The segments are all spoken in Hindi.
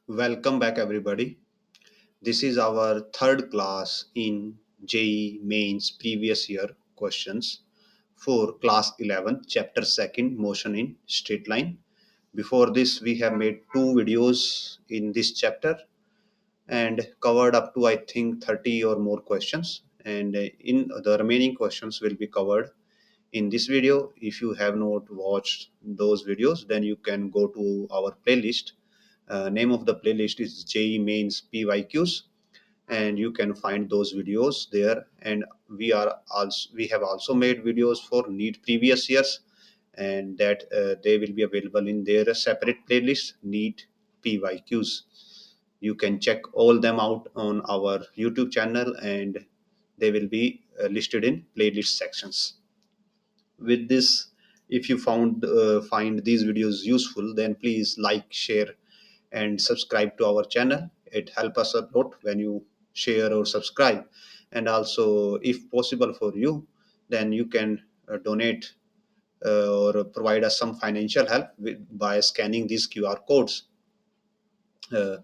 Welcome back, everybody. This is our third class in JEE Mains previous year questions for class 11, chapter 2nd, motion in straight line. Before this, we have made two videos in this chapter and covered up to, I think, 30 or more questions. And in the remaining questions will be covered in this video. If you have not watched those videos, then you can go to our playlist. Name of the playlist is JEE Mains PYQs, and you can find those videos there. And we have also made videos for NEET previous years, and that they will be available in their separate playlist, NEET PYQs. You can check all them out on our YouTube channel, and they will be listed in playlist sections. With this, if you find these videos useful, then please like, share, and subscribe to our channel. It helps us a lot when you share or subscribe. And also, if possible for you, then you can donate or provide us some financial help by scanning these QR codes. uh,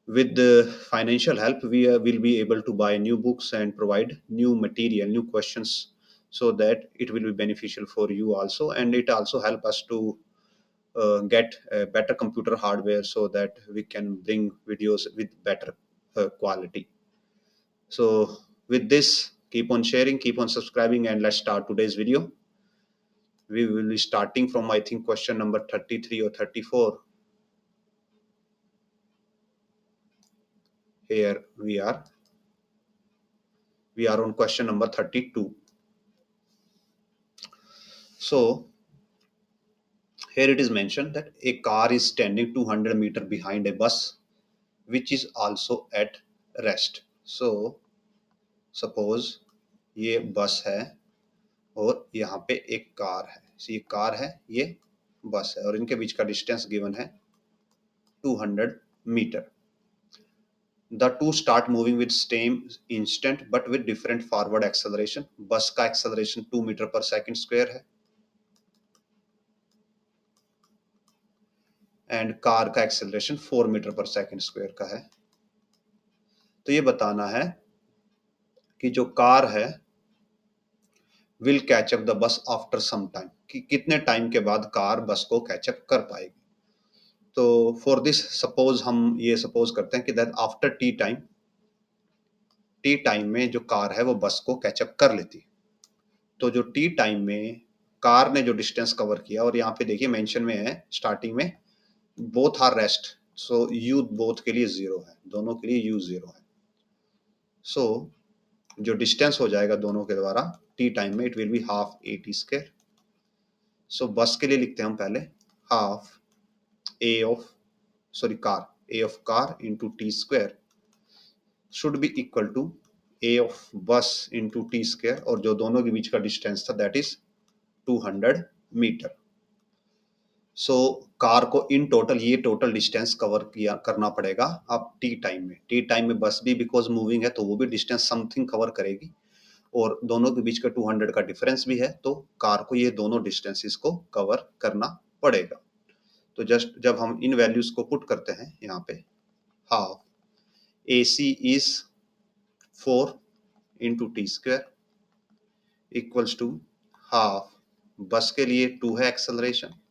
with the financial help, we will be able to buy new books and provide new material, new questions, so that it will be beneficial for you also, and it also help us to get better computer hardware so that we can bring videos with better quality. So with this, keep on sharing, keep on subscribing, and let's start today's video. We will be starting from, I think, question number 33 or 34. Here we are on question number 32. So here it is mentioned that a car is standing 200 meters behind a bus which is also at rest. So suppose ये बस है और यहाँ पे एक कार है. So ये कार है, ये बस है, और इनके बीच का डिस्टेंस गिवन है 200 metre. The two start moving with same instant but with different forward acceleration. बस का acceleration 2 मीटर पर सेकंड स्क्वायर है एंड कार का acceleration 4 मीटर पर सेकंड स्क्वायर का है. तो ये बताना है कि जो कार है will catch up the bus after some time, कि कितने टाइम के बाद कार बस को कैचअप कर पाएगी. तो फॉर दिस सपोज हम ये सपोज करते हैं कि दैट आफ्टर टी टाइम में जो कार है वो बस को कैचअप कर लेती. तो जो टी टाइम में कार ने जो डिस्टेंस कवर किया, और यहाँ पे देखिए मेंशन में है स्टार्टिंग में both are rest, so you both के लिए 0 है, दोनों के लिए यू 0 है. सो जो डिस्टेंस हो जाएगा दोनों के द्वारा टी टाइम में, it will be half a T square. So bus के लिए लिखते हैं हम पहले half a of car into T square should be equal to a of bus into T square, और जो दोनों के बीच का डिस्टेंस था that is 200 metre. So car को इन टोटल ये टोटल डिस्टेंस कवर किया करना पड़ेगा अब टी टाइम में बस भी बिकॉज मूविंग है तो वो भी डिस्टेंस समथिंग कवर करेगी, और दोनों के बीच का 200 का डिफरेंस भी है, तो कार को ये दोनों डिस्टेंसेस को कवर करना पड़ेगा. तो जस्ट जब हम इन वैल्यूज को पुट करते हैं यहाँ पे, half a c is 4 into T square equals to half bus के लिए 2 है acceleration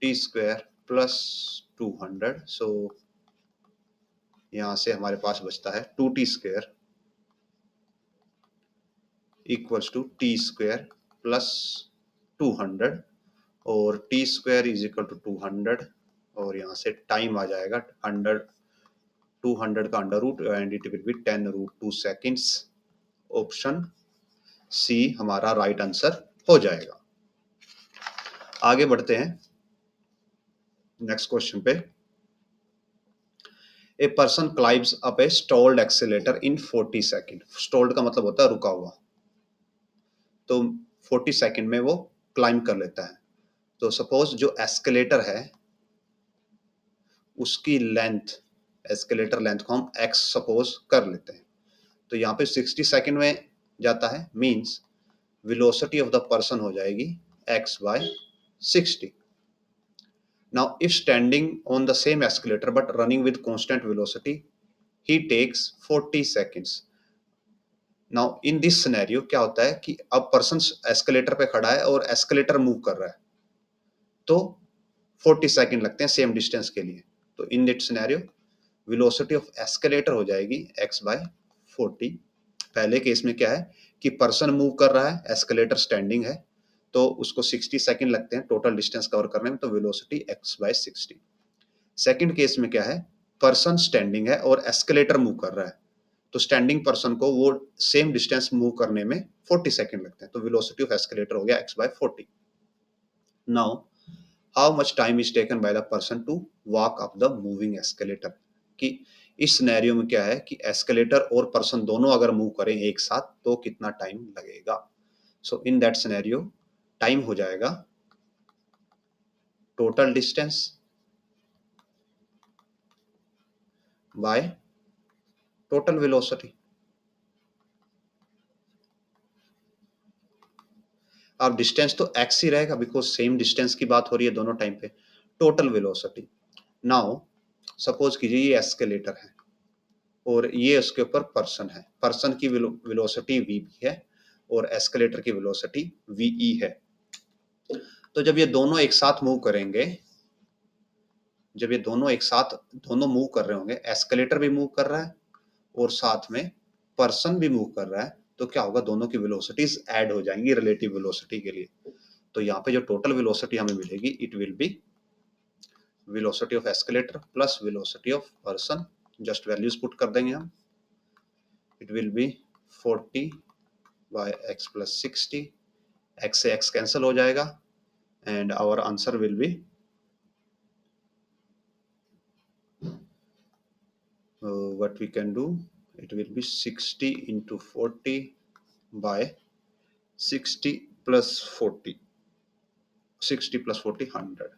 t square plus 200. So यहाँ से हमारे पास बचता है 2t square equals to t square plus 200, और t square is equal to 200, और यहाँ से टाइम आ जाएगा 200 का under root and it will be 10√2 seconds. Option C हमारा राइट आंसर हो जाएगा. आगे बढ़ते हैं नेक्स्ट क्वेश्चन पे. A person climbs up A stalled accelerator in 40 second. Stalled का मतलब होता है रुका हुआ, तो 40 सेकेंड में वो क्लाइम कर लेता है. तो सपोज जो एस्केलेटर है उसकी लेंथ, एस्केलेटर लेंथ को हम x सपोज कर लेते हैं, तो यहाँ पे 60 सेकेंड में जाता है, means velocity of the person हो जाएगी x/60. Now, if standing on the same escalator but running with constant velocity, he takes 40 seconds. Now in this scenario क्या होता है कि अब पर्सन एस्केलेटर पे खड़ा है और एस्केलेटर मूव कर रहा है, तो 40 सेकंड लगते हैं सेम डिस्टेंस के लिए। तो in that scenario velocity of escalator हो जाएगी x बाय 40। पहले केस में क्या है कि पर्सन मूव कर रहा है, एस्केलेटर स्टैंडिंग है, तो उसको 60 सेकंड लगते हैं टोटल डिस्टेंस कवर करने में, तो velocity x by 60। Second case में क्या है, पर्सन स्टैंडिंग है और एस्केलेटर मूव कर रहा है, तो स्टैंडिंग पर्सन को वो सेम डिस्टेंस मूव करने में 40 सेकंड लगते हैं, तो वेलोसिटी ऑफ एस्केलेटर हो गया x by 40। Now how much time is taken by the person to walk up the moving escalator, कि इस सिनेरियो में क्या है कि एस्केलेटर और पर्सन दोनों अगर मूव करें एक साथ तो कितना टाइम लगेगा। सो इन दैट सिनेरियो टाइम हो जाएगा total distance by total velocity. अब डिस्टेंस तो x ही रहेगा बिकॉज सेम डिस्टेंस की बात हो रही है दोनों टाइम पे। टोटल वेलोसिटी, नाउ सपोज कीजिए ये एस्केलेटर है और ये उसके ऊपर पर्सन है, पर्सन की वेलोसिटी v है और एस्केलेटर की वेलोसिटी ve है। तो जब ये दोनों एक साथ मूव करेंगे, जब ये दोनों एक साथ दोनों मूव कर रहे होंगे, एस्केलेटर भी मूव कर रहा है और साथ में पर्सन भी मूव कर रहा है, तो क्या होगा, दोनों की वेलोसिटीज ऐड हो जाएंगी रिलेटिव वेलोसिटी के लिए। तो यहाँ पे जो टोटल वेलोसिटी हमें मिलेगी it will be velocity of escalator plus velocity of person, just values put कर देंगे हम। It will be 40 by x plus 60, x से x कैंसिल हो जाएगा and our answer will be what we can do, it will be 60 into 40 by 60 plus 40, 60 plus 40 100,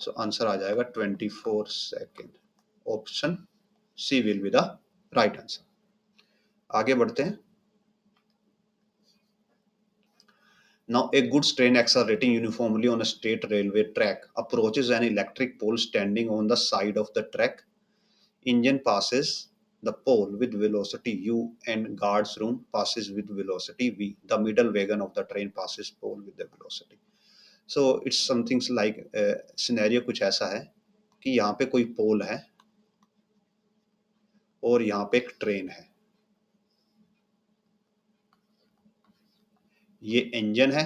so answer आ जाएगा 24 second. Option C will be the right answer. आगे बढ़ते हैं। Now, a goods train accelerating uniformly on a straight railway track approaches an electric pole standing on the side of the track. Engine passes the pole with velocity u and guard's room passes with velocity v. The middle wagon of the train passes pole with the velocity. So it's something like scenario कुछ ऐसा है कि यहाँ पे कोई पोल है और यहाँ पे एक ट्रेन है, ये इंजन है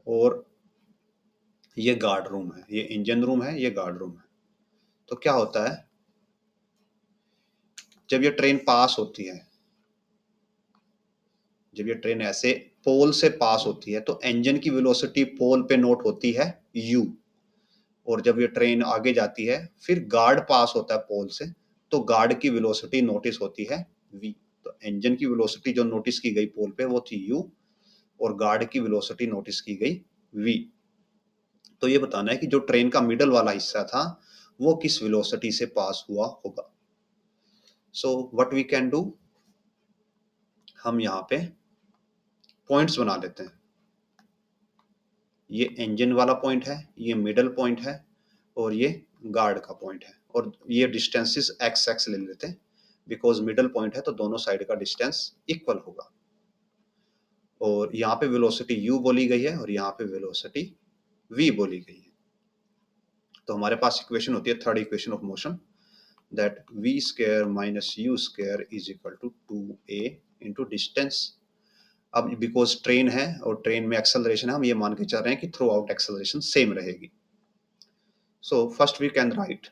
और ये गार्ड रूम है, ये इंजन रूम है, ये गार्ड रूम है। तो क्या होता है, जब ये ट्रेन पास होती है, जब ये ट्रेन ऐसे पोल से पास होती है तो इंजन की वेलोसिटी पोल पे नोट होती है u, और जब ये ट्रेन आगे जाती है फिर गार्ड पास होता है पोल से, तो गार्ड की वेलोसिटी नोटिस होती है v। तो इंजन की वेलोसिटी जो नोटिस की गई पोल पे वो थी u और गार्ड की वेलोसिटी नोटिस की गई v। तो ये बताना है कि जो ट्रेन का मिडल वाला हिस्सा था वो किस वेलोसिटी से पास हुआ होगा। So what we can do, हम यहाँ पे पॉइंट्स बना लेते हैं। ये इंजन वाला पॉइंट है, ये मिडल पॉइंट है और ये गार्ड का पॉइंट है, और ये डिस्टेंसेस एक्स एक्स ले लेते हैं बिकॉज मिडल पॉइंट है तो दोनों साइड का डिस्टेंस इक्वल होगा। और यहाँ पे वेलोसिटी u बोली गई है और यहाँ पे वेलोसिटी v बोली गई है। तो हमारे पास इक्वेशन होती है third equation of motion, that v square minus u square is equal to 2a into distance. अब बिकॉज ट्रेन है और ट्रेन में एक्सेलरेशन है, हम ये मान के चल रहे हैं कि थ्रू आउट एक्सेलरेशन सेम रहेगी। So first we can write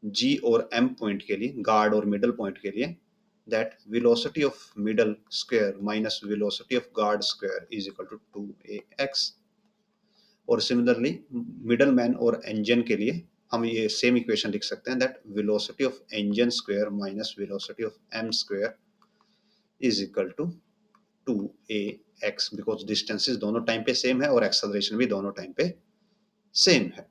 g और m पॉइंट के लिए, गार्ड और मिडल पॉइंट के लिए, that velocity of middle square minus velocity of guard square is equal to 2ax। और सिमिलरली मिडल मैन और इंजन के लिए हम ये सेम इक्वेशन लिख सकते हैं, that velocity of engine square minus velocity of m square is equal to 2ax, because distances दोनों टाइम पे सेम है और एक्सेलरेशन भी दोनों टाइम पे सेम है।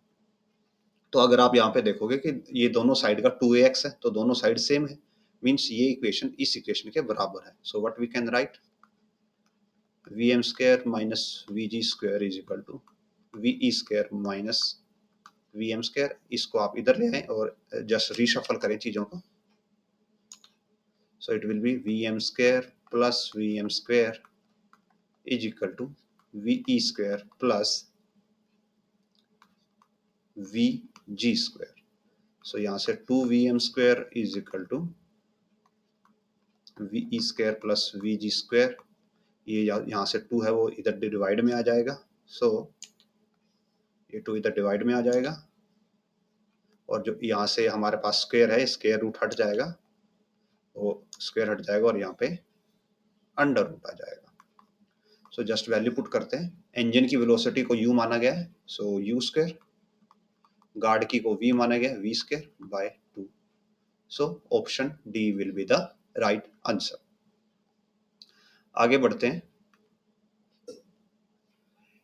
तो अगर आप यहाँ पे देखोगे कि ये दोनों साइड का 2ax है तो दोनों साइड सेम है, मीन्स ये इक्वेशन इस इक्वेशन के बराबर है। So what we can write, vm square minus vg square is equal to ve square minus v M square, इसको आप इधर ले आए और जस्ट रीशफल करें चीज़ों को। So it will be V M square plus V M square is equal to V E square plus V G square. So यहाँ से 2vm square is equal to V E square plus V G square. ये यहाँ से 2 है वो इधर डिवाइड में आ जाएगा। सो ये 2 इधर डिवाइड में आ जाएगा और जो यहाँ से हमारे पास स्क्वायर है, स्क्वायर रूट हट जाएगा, वो स्क्वायर हट जाएगा और यहाँ पे अंडर रूट आ जाएगा। सो जस्ट वैल्यू पुट करते हैं। इंजन की वेलोसिटी को u माना गया है, सो यू स्क्वायर। गार्ड की को v माना गया है, v square by 2। So option D will be the right answer. आगे बढ़ते हैं।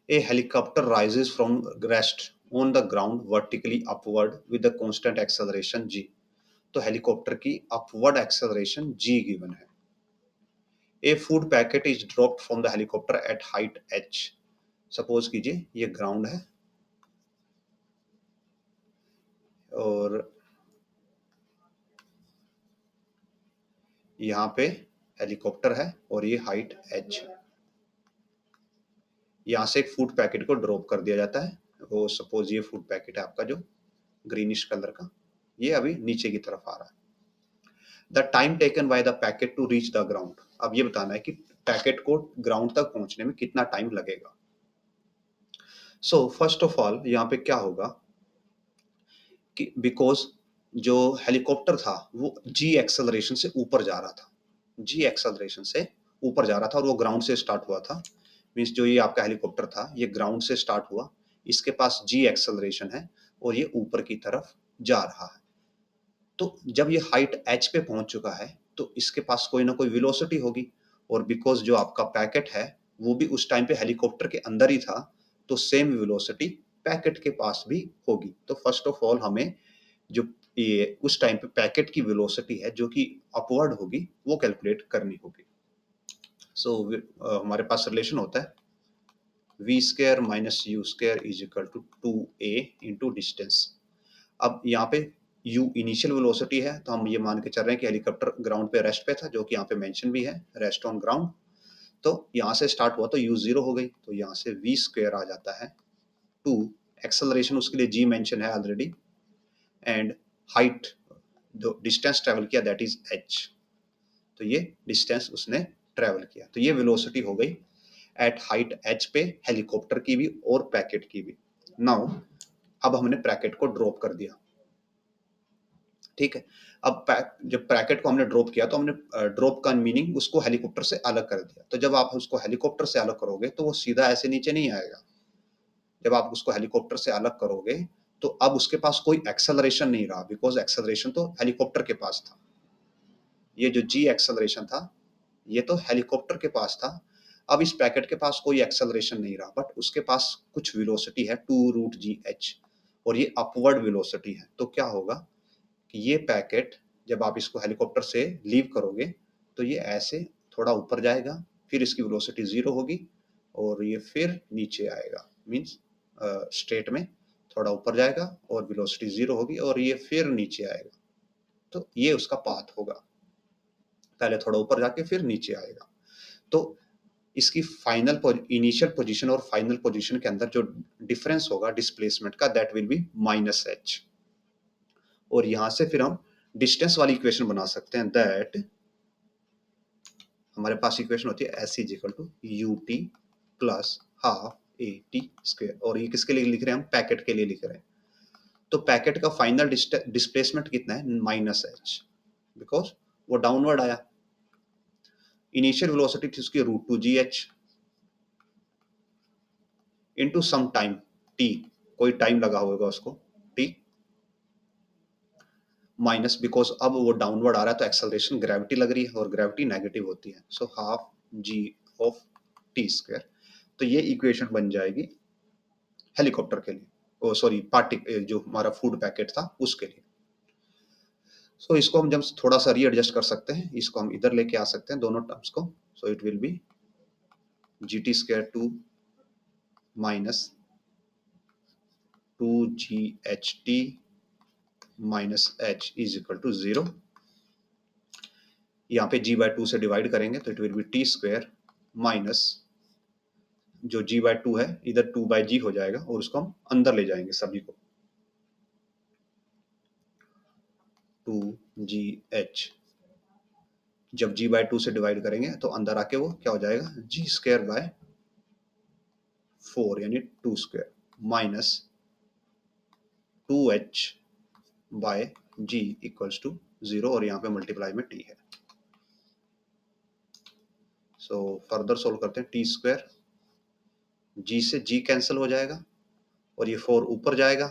A helicopter rises from rest on the ground vertically upward with a constant acceleration g। तो हेलीकॉप्टर की अपवर्ड एक्सेलरेशन g गिवन है। A food packet is dropped from the helicopter at height h। Suppose कीजिए ये ग्राउंड है और यहाँ पे हेलीकॉप्टर है और ये हाइट h। यहाँ से एक फूड पैकेट को ड्रॉप कर दिया जाता है। वो सपोज ये फूड पैकेट है आपका जो ग्रीनिश कलर का, ये अभी नीचे की तरफ आ रहा है। The time taken by the packet to reach the ground. अब ये बताना है कि पैकेट को ग्राउंड तक पहुंचने में कितना टाइम लगेगा। सो फर्स्ट ऑफ ऑल यहाँ पे क्या होगा कि बिकॉज जो हेलीकॉप्टर था वो जी एक्सेलरेशन से ऊपर जा रहा था, जी एक्सेलरेशन से ऊपर जा रहा था और वो ग्राउंड से स्टार्ट हुआ था। मीन्स जो ये आपका हेलीकॉप्टर था ये ग्राउंड से स्टार्ट हुआ, इसके पास जी एक्सेलरेशन है और ये ऊपर की तरफ जा रहा है। तो जब ये हाइट एच पे पहुंच चुका है तो इसके पास कोई ना कोई वेलोसिटी होगी, और बिकॉज जो आपका पैकेट है वो भी उस टाइम पे हेलीकॉप्टर के अंदर ही था, तो सेम वेलोसिटी पैकेट के पास भी होगी। तो फर्स्ट ऑफ ऑल हमें जो ये उस टाइम पे पैकेट की वेलोसिटी है जो कि अपवर्ड होगी वो कैलकुलेट करनी होगी। सो हमारे पास रिलेशन होता है v square minus u square is equal to 2a into distance. अब यहाँ पे u इनिशियल वेलोसिटी है, तो हम ये मान के चल रहे हैं कि हेलीकॉप्टर ग्राउंड पे रेस्ट पे था, जो कि यहाँ पे मेंशन भी है, रेस्ट ऑन ग्राउंड। तो यहाँ से स्टार्ट हुआ तो u 0 हो गई, तो यहाँ से v स्क्वायर आ जाता है 2। एक्सेलरेशन उसके लिए g मेंशन है ऑलरेडी, एंड हाइट जो डिस्टेंस ट्रेवल किया दैट इज h। तो ये डिस्टेंस उसने ट्रेवल किया, तो ये वेलोसिटी हो गई एट हाइट h पे हेलीकॉप्टर की भी और पैकेट की भी। नाउ अब हमने पैकेट को ड्रॉप कर दिया, ठीक है। अब जब पैकेट को हमने ड्रॉप किया तो हमने ड्रॉप का मीनिंग उसको हेलीकॉप्टर से अलग कर दिया। तो जब आप उसको हेलीकॉप्टर से अलग करोगे तो वो सीधा ऐसे नीचे नहीं आएगा। जब आप उसको हेलीकॉप्टर से अलग करोगे तो अब उसके पास कोई एक्सेलरेशन नहीं रहा, बिकॉज एक्सेलरेशन तो हेलीकॉप्टर के पास था। ये जो जी एक्सेलरेशन था ये तो हेलीकॉप्टर के पास था। अब इस पैकेट के पास कोई एक्सेलरेशन नहीं रहा, बट उसके पास कुछ वेलोसिटी है 2√gh, और ये अपवर्ड वेलोसिटी है। तो क्या होगा कि ये पैकेट जब आप इसको हेलीकॉप्टर से लीव करोगे तो ये ऐसे थोड़ा ऊपर जाएगा, फिर इसकी वेलोसिटी 0 होगी और ये फिर नीचे आएगा। मीन्स स्ट्रेट में थोड़ा ऊपर जाएगा और वेलोसिटी 0 होगी और ये फिर नीचे आएगा। तो ये उसका पाथ होगा, पहले थोड़ा ऊपर जाके फिर नीचे आएगा। तो इसकी फाइनल इनिशियल पोजीशन और फाइनल पोजीशन के अंदर जो डिफरेंस होगा डिस्प्लेसमेंट का दैट विल बी -h। और यहां से फिर हम डिस्टेंस वाली इक्वेशन बना सकते हैं, दैट हमारे पास इक्वेशन होती है s is equal to u t plus half a T square. और ये किसके लिए लिख रहे हैं हम? पैकेट के लिए लिख रहे हैं। तो पैकेट का फाइनल डिस्प्लेसमेंट कितना है? -h, बिकॉज वो डाउनवर्ड आया। इनिशियल वेलोसिटी थी उसकी √2gh into some time t, कोई टाइम लगा होगा उसको t, माइनस बिकॉज अब वो डाउनवर्ड आ रहा है तो एक्सेलरेशन ग्रेविटी लग रही है और ग्रेविटी नेगेटिव होती है। So half g of T square. तो ये इक्वेशन बन जाएगी हेलीकॉप्टर के लिए, ओ सॉरी पार्टिक जो हमारा फूड पैकेट था उसके लिए। सो इसको हम जब थोड़ा सा रीएडजस्ट कर सकते हैं, इसको हम इधर लेके आ सकते हैं दोनों टर्म्स को। So it will be g t square 2 minus 2GHT minus h is equal to 0। यहाँ पे g/2 से डिवाइड करेंगे तो it will B t² minus जो g/2 है इधर 2/g हो जाएगा और उसको हम अंदर ले जाएंगे सभी को, 2GH। जब g/2 से डिवाइड करेंगे तो अंदर आके वो क्या हो जाएगा, g²/4 यानी 2² माइनस 2h/g इक्वल्स टू 0 और यहाँ पे मल्टीप्लाई में t है। सो फर्दर सोल्व करते हैं, t², g से g कैंसिल हो जाएगा और ये 4 ऊपर जाएगा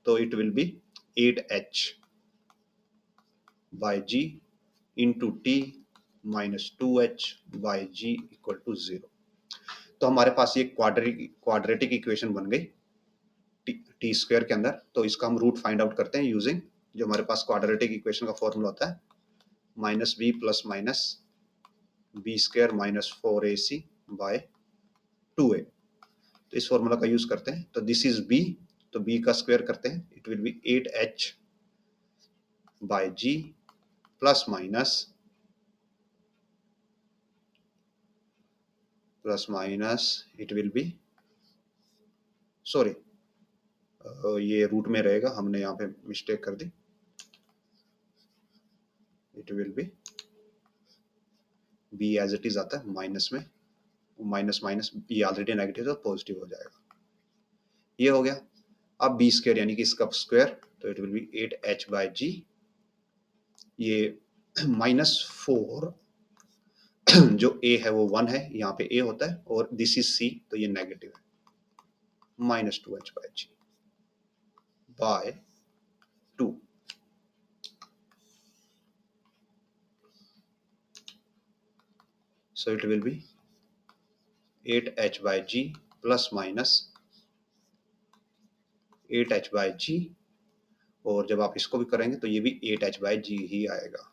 तो it will be 8h/g into t minus 2h/g equal to 0। तो हमारे पास ये क्वाड्रेटिक इक्वेशन बन गई t² के अंदर। तो इसका हम रूट फाइंड आउट करते हैं यूजिंग जो हमारे पास क्वाड्रेटिक इक्वेशन का फॉर्मूला होता है, minus b plus minus b² minus 4ac/2a। तो इस फॉर्मूला का यूज करते हैं। तो दिस इज b, तो b का स्क्वायर करते हैं, it will be 8h/g plus minus it will be, sorry ये रूट में रहेगा, हमने यहाँ पे मिस्टेक कर दी, it will be b as it is आता है माइनस में, माइनस माइनस ये ऑलरेडी नेगेटिव है तो पॉजिटिव हो जाएगा। ये हो गया। अब b² यानी कि इसका स्क्वायर, तो इट विल बी 8h/g, ये -4 जो a है वो 1 है, यहाँ पे a होता है और दिस इज c तो ये नेगेटिव है, -2h/g/2। So it will be 8h/g plus minus 8h/g, और जब आप इसको भी करेंगे तो ये भी 8h/g ही आएगा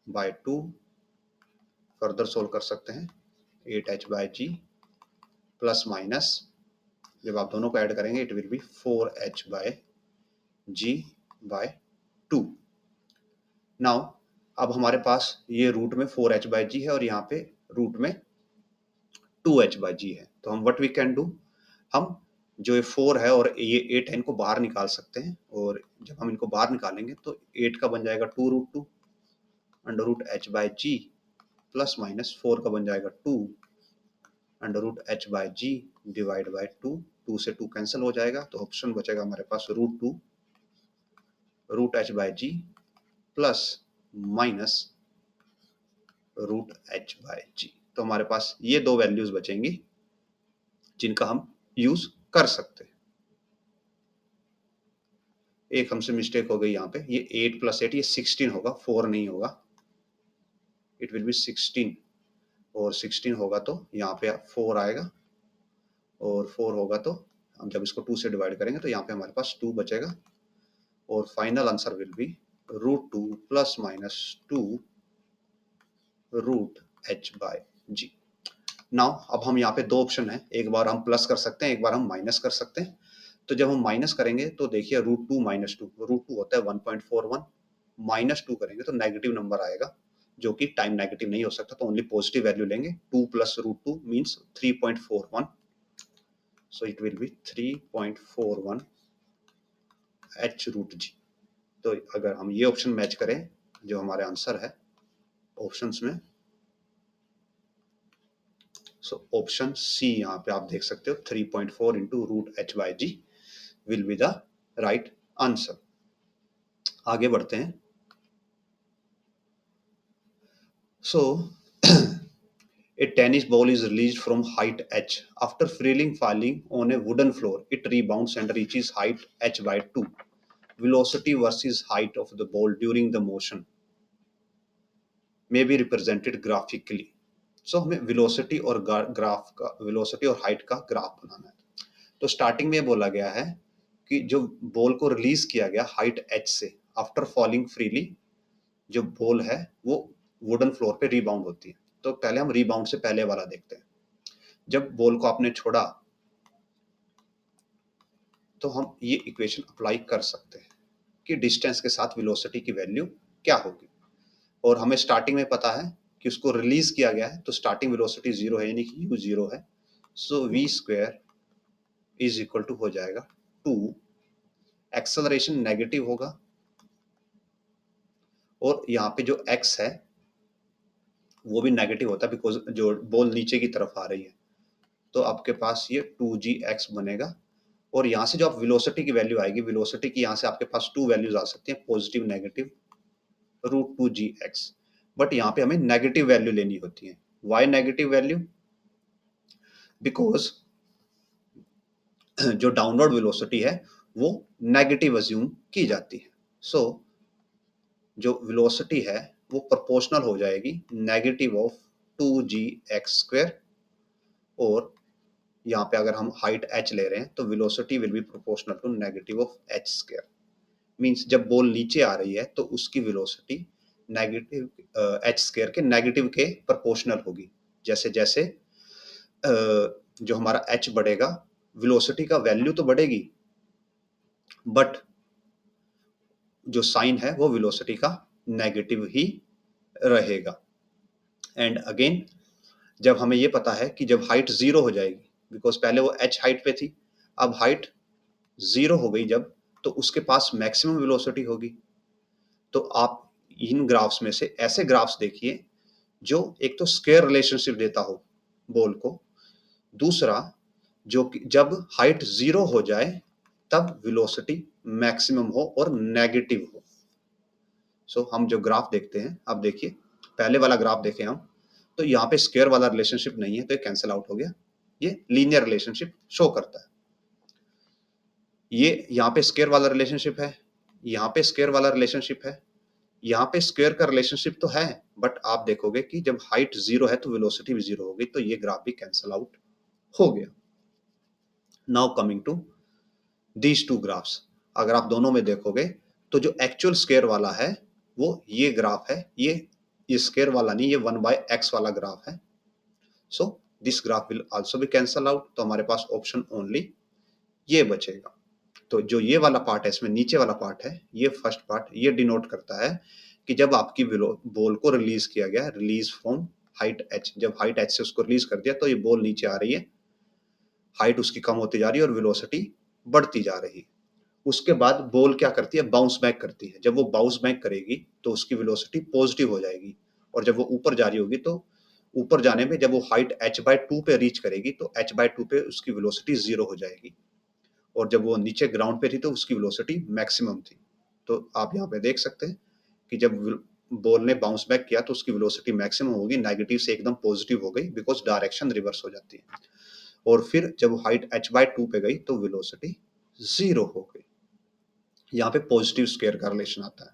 बाय 2। फर्दर सोल्व कर सकते हैं, 8h/g प्लस माइनस जब आप दोनों को ऐड करेंगे it will B 4h/g/2। Now अब हमारे पास ये रूट में 4h/g है और यहाँ पे रूट में 2h/g है। तो हम व्हाट वी कैन डू, हम जो ये 4 है और ये 8 है इनको बाहर निकाल सकते हैं, और जब हम इनको बाहर निकालेंगे तो 8 का बन जाएगा 2√2 √h/g प्लस माइनस 4 का बन जाएगा 2 √h/g डिवाइड बाय 2, 2 से 2 कैंसिल हो जाएगा तो ऑप्शन बचेगा हमारे पास √2 √h/g प्लस माइनस √h/g। तो हमारे पास ये दो वैल्यूज बचेंगी जिनका हम यूज कर सकते हैं। एक हमसे मिस्टेक हो गई यहाँ पे, ये 8 + 8 ये 16 होगा, 4 नहीं होगा, इट विल बी 16, और 16 होगा तो यहाँ पे 4 आएगा, और 4 होगा तो हम जब इसको 2 से डिवाइड करेंगे तो यहाँ पे हमारे पास 2 बचेगा, और final answer will B √2 plus minus 2 √h/g। Now अब हम यहाँ पे दो ऑप्शन है, एक बार हम प्लस कर सकते हैं, एक बार हम माइनस कर सकते हैं। तो जब हम माइनस करेंगे तो देखिए √2 माइनस 2, √2 होता है 1.41, -2 करेंगे तो नेगेटिव नंबर आएगा जो कि टाइम नेगेटिव नहीं हो सकता, तो ओनली पॉजिटिव वैल्यू लेंगे। 2 + √2 means 3.41, so it will B 3.41 h√g। तो अगर हम ये ऑप्शन मैच करें जो हमारे आंसर है ऑप्शंस में, सो ऑप्शन सी यहाँ पे आप देख सकते हो 3.4 into √h/g will be the right answer. आगे बढ़ते हैं। सो a tennis ball is released from height h. After falling on a wooden floor, it rebounds and reaches height h/2. Velocity versus height of the ball during the motion may be represented graphically. So हमें वेलोसिटी और ग्राफ का, वेलोसिटी और हाइट का ग्राफ बनाना है। तो स्टार्टिंग में बोला गया है कि जो बॉल को रिलीज किया गया हाइट h से, आफ्टर फॉलिंग फ्रीली जो बॉल है वो वुडन फ्लोर पे रीबाउंड होती है। तो पहले हम रीबाउंड से पहले वाला देखते हैं। जब बॉल को आपने छोड़ा तो हम ये इक्वेशन अप्लाई कर सकते हैं कि डिस्टेंस के साथ वेलोसिटी की वैल्यू क्या होगी। और हमें स्टार्टिंग में पता है कि उसको रिलीज किया गया है, तो स्टार्टिंग वेलोसिटी 0 है, यानी कि u 0 है। So v square is equal to हो जाएगा 2, एक्सेलरेशन नेगेटिव होगा और यहाँ पे जो x है वो भी नेगेटिव होता है बिकॉज जो बॉल नीचे की तरफ आ रही है, तो आपके पास ये 2gx बनेगा। और यहाँ से जो आप वेलोसिटी की वैल्यू आएगी, वेलोसिटी की यहाँ से आपके पास 2 वैल्यूज आ सकती हैं, पॉजिटिव नेगेटिव, √2gx। बट यहाँ पे हमें नेगेटिव वैल्यू लेनी होती है। Why negative value? बिकॉज जो डाउनवर्ड वेलोसिटी है वो नेगेटिव अज्यूम की जाती है। सो जो वेलोसिटी है वो प्रोपोर्शनल हो जाएगी नेगेटिव ऑफ 2gx²। और यहाँ पे अगर हम हाइट h ले रहे हैं तो velocity will be proportional to negative of h²। Means जब बॉल नीचे आ रही है तो उसकी वेलोसिटी नेगेटिव h² के नेगेटिव के प्रोपोर्शनल होगी। जैसे जैसे जो हमारा h बढ़ेगा, वेलोसिटी का वैल्यू तो बढ़ेगी बट जो साइन है वो वेलोसिटी का नेगेटिव ही रहेगा। एंड अगेन जब हमें ये पता है कि जब हाइट 0 हो जाएगी, बिकॉज पहले वो h हाइट पे थी, अब हाइट 0 हो गई जब, तो उसके पास मैक्सिमम वेलोसिटी होगी। तो आप इन ग्राफ्स में से ऐसे ग्राफ्स देखिए जो एक तो स्क्वायर रिलेशनशिप देता हो बॉल को, दूसरा जो कि जब हाइट 0 हो जाए तब वेलोसिटी मैक्सिमम हो और नेगेटिव हो। सो हम जो ग्राफ देखते हैं, अब देखिए पहले वाला ग्राफ देखें हम, तो यहाँ पे स्क्वायर वाला रिलेशनशिप नहीं है तो ये कैंसिल आउट हो गया, ये लीनियर रिलेशनशिप शो करता है। ये यहाँ पे स्क्वायर वाला रिलेशनशिप है, यहाँ पे स्क्वायर वाला रिलेशनशिप है, यहाँ पे स्क्वायर का रिलेशनशिप तो है, बट आप देखोगे कि जब हाइट 0 है तो वेलोसिटी भी 0 होगी, तो ये ग्राफ भी कैंसिल आउट हो गया। Now coming to these two graphs, अगर आप दोनों में देखोगे तो जो एक्चुअल स्क्वायर वाला है वो ये ग्राफ है, ये स्क्वायर वाला नहीं, ये 1/x वाला ग्राफ है। So this graph will also be cancel out, तो हमारे पास ऑप्शन ओनली ये बचेगा। तो जो ये वाला पार्ट है, इसमें नीचे वाला पार्ट है, ये फर्स्ट पार्ट ये डिनोट करता है कि जब आपकी बॉल को रिलीज किया गया, रिलीज फ्रॉम हाइट h, जब हाइट h से उसको रिलीज कर दिया तो ये बॉल नीचे आ रही है, हाइट उसकी कम होती जा रही है और वेलोसिटी बढ़ती जा रही है। उसके बाद बॉल क्या करती है, बाउंस बैक करती है। जब वो बाउंस बैक करेगी तो उसकी वेलोसिटी पॉजिटिव हो जाएगी, और जब वो ऊपर जा रही होगी तो ऊपर जाने में जब वो हाइट h/2 पे रीच करेगी तो h/2 पे उसकी वेलोसिटी 0 हो जाएगी, और जब वो नीचे ग्राउंड पे थी तो उसकी वेलोसिटी मैक्सिमम थी। तो आप यहाँ पे देख सकते हैं कि जब बॉल ने बाउंस बैक किया तो उसकी वेलोसिटी मैक्सिमम होगी, नेगेटिव से एकदम पॉजिटिव हो गई बिकॉज डायरेक्शन रिवर्स हो जाती है। और फिर जब हाइट h/2 पे गई तो वेलोसिटी 0 हो गई। यहाँ पे पॉजिटिव स्क्वायर का रिलेशन आता है।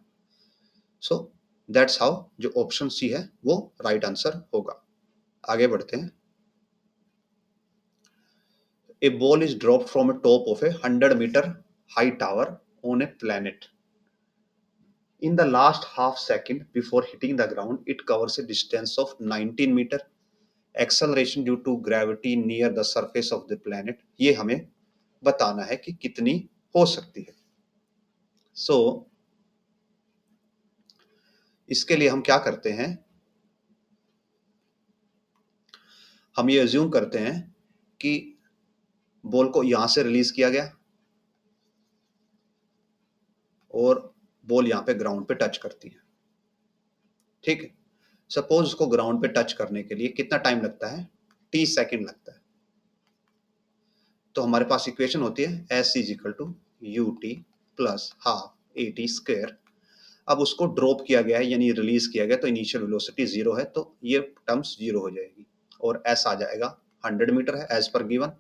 सो दैट्स हाउ जो ऑप्शन सी है वो राइट आंसर होगा। आगे बढ़ते हैं। A ball is dropped from a top of a 100-meter high tower on a planet. In the last half second before hitting the ground, it covers a distance of 19 meter. Acceleration due to gravity near the surface of the planet. ये हमें बताना है कि कितनी हो सकती है। So इसके लिए हम क्या करते हैं, हम ये अज्यूम करते हैं कि बॉल को यहां से रिलीज किया गया और बॉल यहां पे ग्राउंड पे टच करती है। ठीक है, सपोज उसको ग्राउंड पे टच करने के लिए कितना टाइम लगता है, t सेकेंड लगता है। तो हमारे पास इक्वेशन होती है s is equal to ut plus half at²। अब उसको ड्रॉप किया गया है यानी रिलीज किया गया, तो इनिशियल वेलोसिटी 0 है, तो ये टर्म्स 0 हो जाएगी और s आ जाएगा 100 मीटर है as per given,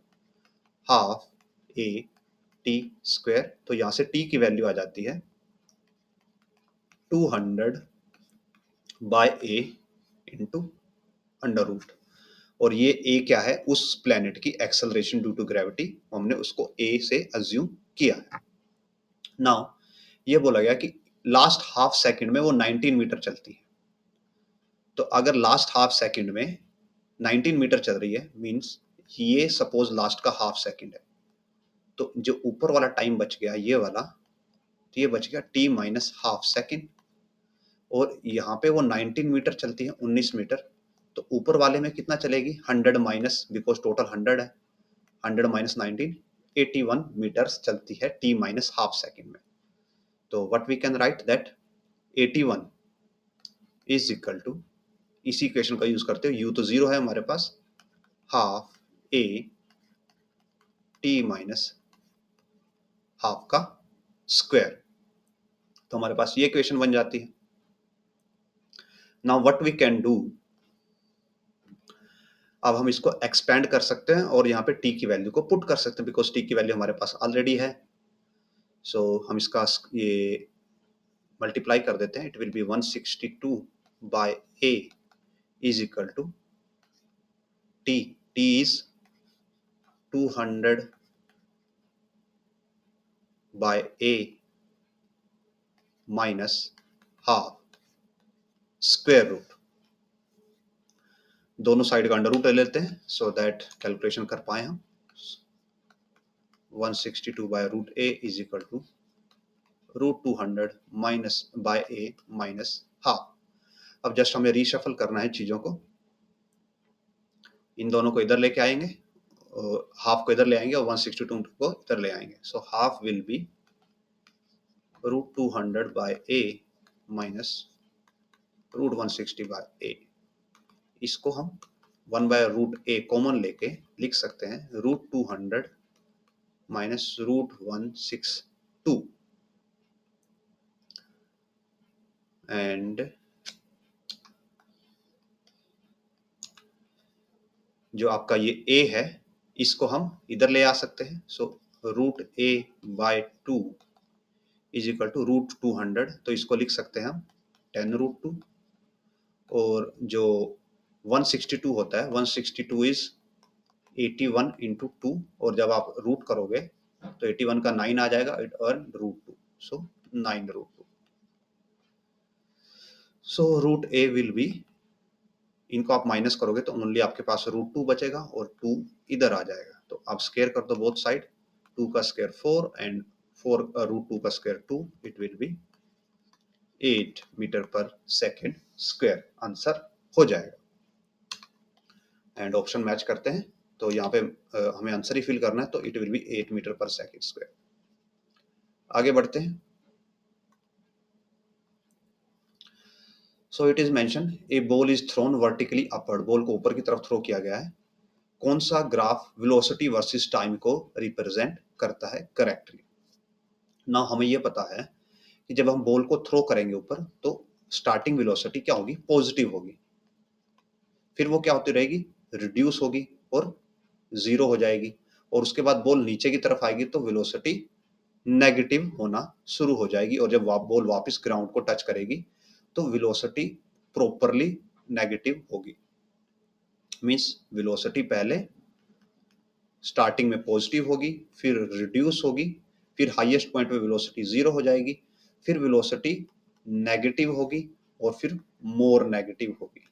half at²। तो यहाँ से t की वैल्यू आ जाती है 200/a इंटू अंडर रूट। और ये a क्या है, उस प्लेनेट की एक्सेलरेशन ड्यू टू ग्रेविटी, हमने उसको a से अज्यूम किया है। नाउ ये बोला गया कि लास्ट हाफ सेकंड में वो 19 मीटर चलती है। तो अगर लास्ट हाफ सेकंड में 19 मीटर चल रही है, मींस ये सपोज लास्ट का हाफ सेकंड है, तो जो ऊपर वाला टाइम बच गया ये वाला, तो ये बच गया t माइनस हाफ सेकेंड। और यहाँ पे वो 19 मीटर चलती है, 19 मीटर, तो ऊपर वाले में कितना चलेगी, 100 माइनस, बिकॉज टोटल 100 है, 100 माइनस 19, 81 मीटर्स चलती है t माइनस हाफ सेकेंड में। तो what we can write that 81 is equal to, इसी इक्वेशन का यूज करते हो, u तो 0 है हमारे पास, हाफ a t माइनस हाफ का स्क्वायर। तो हमारे पास ये इक्वेशन बन जाती है। Now what we can do, अब हम इसको एक्सपेंड कर सकते हैं और यहाँ पे t की वैल्यू को पुट कर सकते हैं, बिकॉज t की वैल्यू हमारे पास ऑलरेडी है। सो हम इसका ये मल्टीप्लाई कर देते हैं, it will be 162 by a is equal to t, t is 200 by a minus half square root. दोनों साइड का अंडर रूट ले लेते हैं सो दैट कैलकुलेशन कर पाए हम। 162 by root a is equal to root 200 minus by a minus half. अब जस्ट हमें रीशफल करना है चीजों को, इन दोनों को इधर लेके आएंगे, हाफ को इधर ले आएंगे और 162 को इधर ले आएंगे। So half will be root 200 by a minus root 160 by a। इसको हम 1 बाय रूट a कॉमन लेके लिख सकते हैं रूट 200 माइनस रूट 162, एंड जो आपका ये a है इसको हम इधर ले आ सकते हैं। So root a by 2 is equal to root 200, तो इसको लिख सकते हैं हम 10 रूट 2। और जो 162 होता है, 162 इज 81 इंटू 2, और जब आप रूट करोगे तो 81 का 9 आ जाएगा, it earn root 2, so 9 root 2। So root a will be, इनको आप माइनस करोगे तो ओनली आपके पास रूट 2 बचेगा और 2 इधर आ जाएगा। तो आप स्क्वायर कर दो बोथ साइड, 2 का स्क्वायर 4 एंड 4 रूट 2 का square 2, it will be 8 metre पर सेकेंड स्क्वायर, आंसर हो जाएगा। एंड ऑप्शन मैच करते हैं, तो यहाँ पे हमें आंसर ही फिल करना है, तो इट विल बी 8 मीटर पर सेकेंड स्क्वायर। आगे बढ़ते हैं। सो it is mention A ball is thrown vertically upward, ball को ऊपर की तरफ थ्रो किया गया है। कौन सा ग्राफ वेलोसिटी वर्सेस टाइम को रिप्रेजेंट करता है करेक्टली। ना हमें यह पता है कि जब हम बॉल को थ्रो करेंगे ऊपर तो स्टार्टिंग वेलोसिटी क्या होगी, पॉजिटिव होगी, फिर वो क्या होती रहेगी, रिड्यूस होगी और जीरो हो जाएगी, और उसके बाद बॉल नीचे की तरफ आएगी तो वेलोसिटी नेगेटिव होना शुरू हो जाएगी, और जब बॉल वापस ग्राउंड को टच करेगी तो वेलोसिटी प्रॉपरली नेगेटिव होगी। मींस वेलोसिटी पहले स्टार्टिंग में पॉजिटिव होगी, फिर रिड्यूस होगी, फिर हाईएस्ट पॉइंट पे वेलोसिटी जीरो हो जाएगी, फिर वेलोसिटी नेगेटिव होगी और फिर मोर नेगेटिव होगी।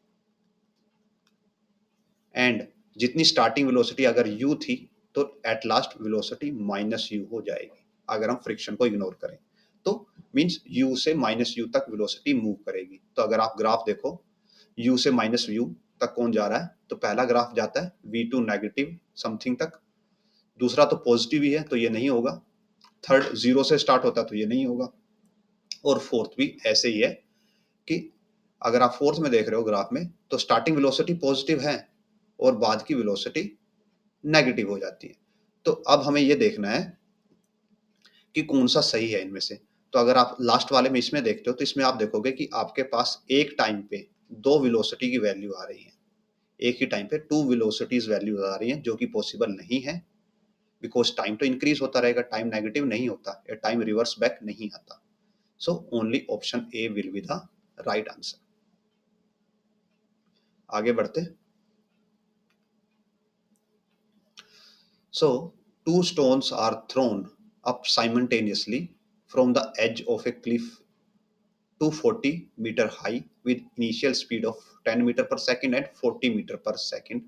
एंड जितनी स्टार्टिंग वेलोसिटी अगर u थी तो at last velocity minus u हो जाएगी अगर हम फ्रिक्शन को इग्नोर करें। तो मींस u से माइनस u तक वेलोसिटी मूव करेगी। तो अगर आप ग्राफ देखो u से माइनस u तक कौन जा रहा है, तो पहला ग्राफ जाता है v2 नेगेटिव समथिंग तक, दूसरा तो पॉजिटिव ही है तो ये नहीं होगा, थर्ड जीरो से स्टार्ट होता है तो ये नहीं होगा, और फोर्थ भी ऐसे ही है कि अगर आप फोर्थ में देख रहे हो ग्राफ में तो स्टार्टिंग वेलोसिटी पॉजिटिव है और बाद की वेलोसिटी नेगेटिव हो जाती है। तो अब हमें ये देखना है कि कौन सा सही है इनमें से। तो अगर आप लास्ट वाले में इसमें देखते हो तो इसमें आप देखोगे कि आपके पास एक टाइम पे दो वेलोसिटी की वैल्यू आ रही है, एक ही टाइम पे टू वेलोसिटीज वैल्यू आ रही है, जो कि पॉसिबल नहीं है, बिकॉज टाइम तो इंक्रीज होता रहेगा, टाइम नेगेटिव नहीं होता या टाइम रिवर्स बैक नहीं आता। So only option A will be the right answer. आगे बढ़ते। So, two stones are thrown up simultaneously from the edge of a cliff 240-meter high with initial speed of 10 meter per second and 40 meter per second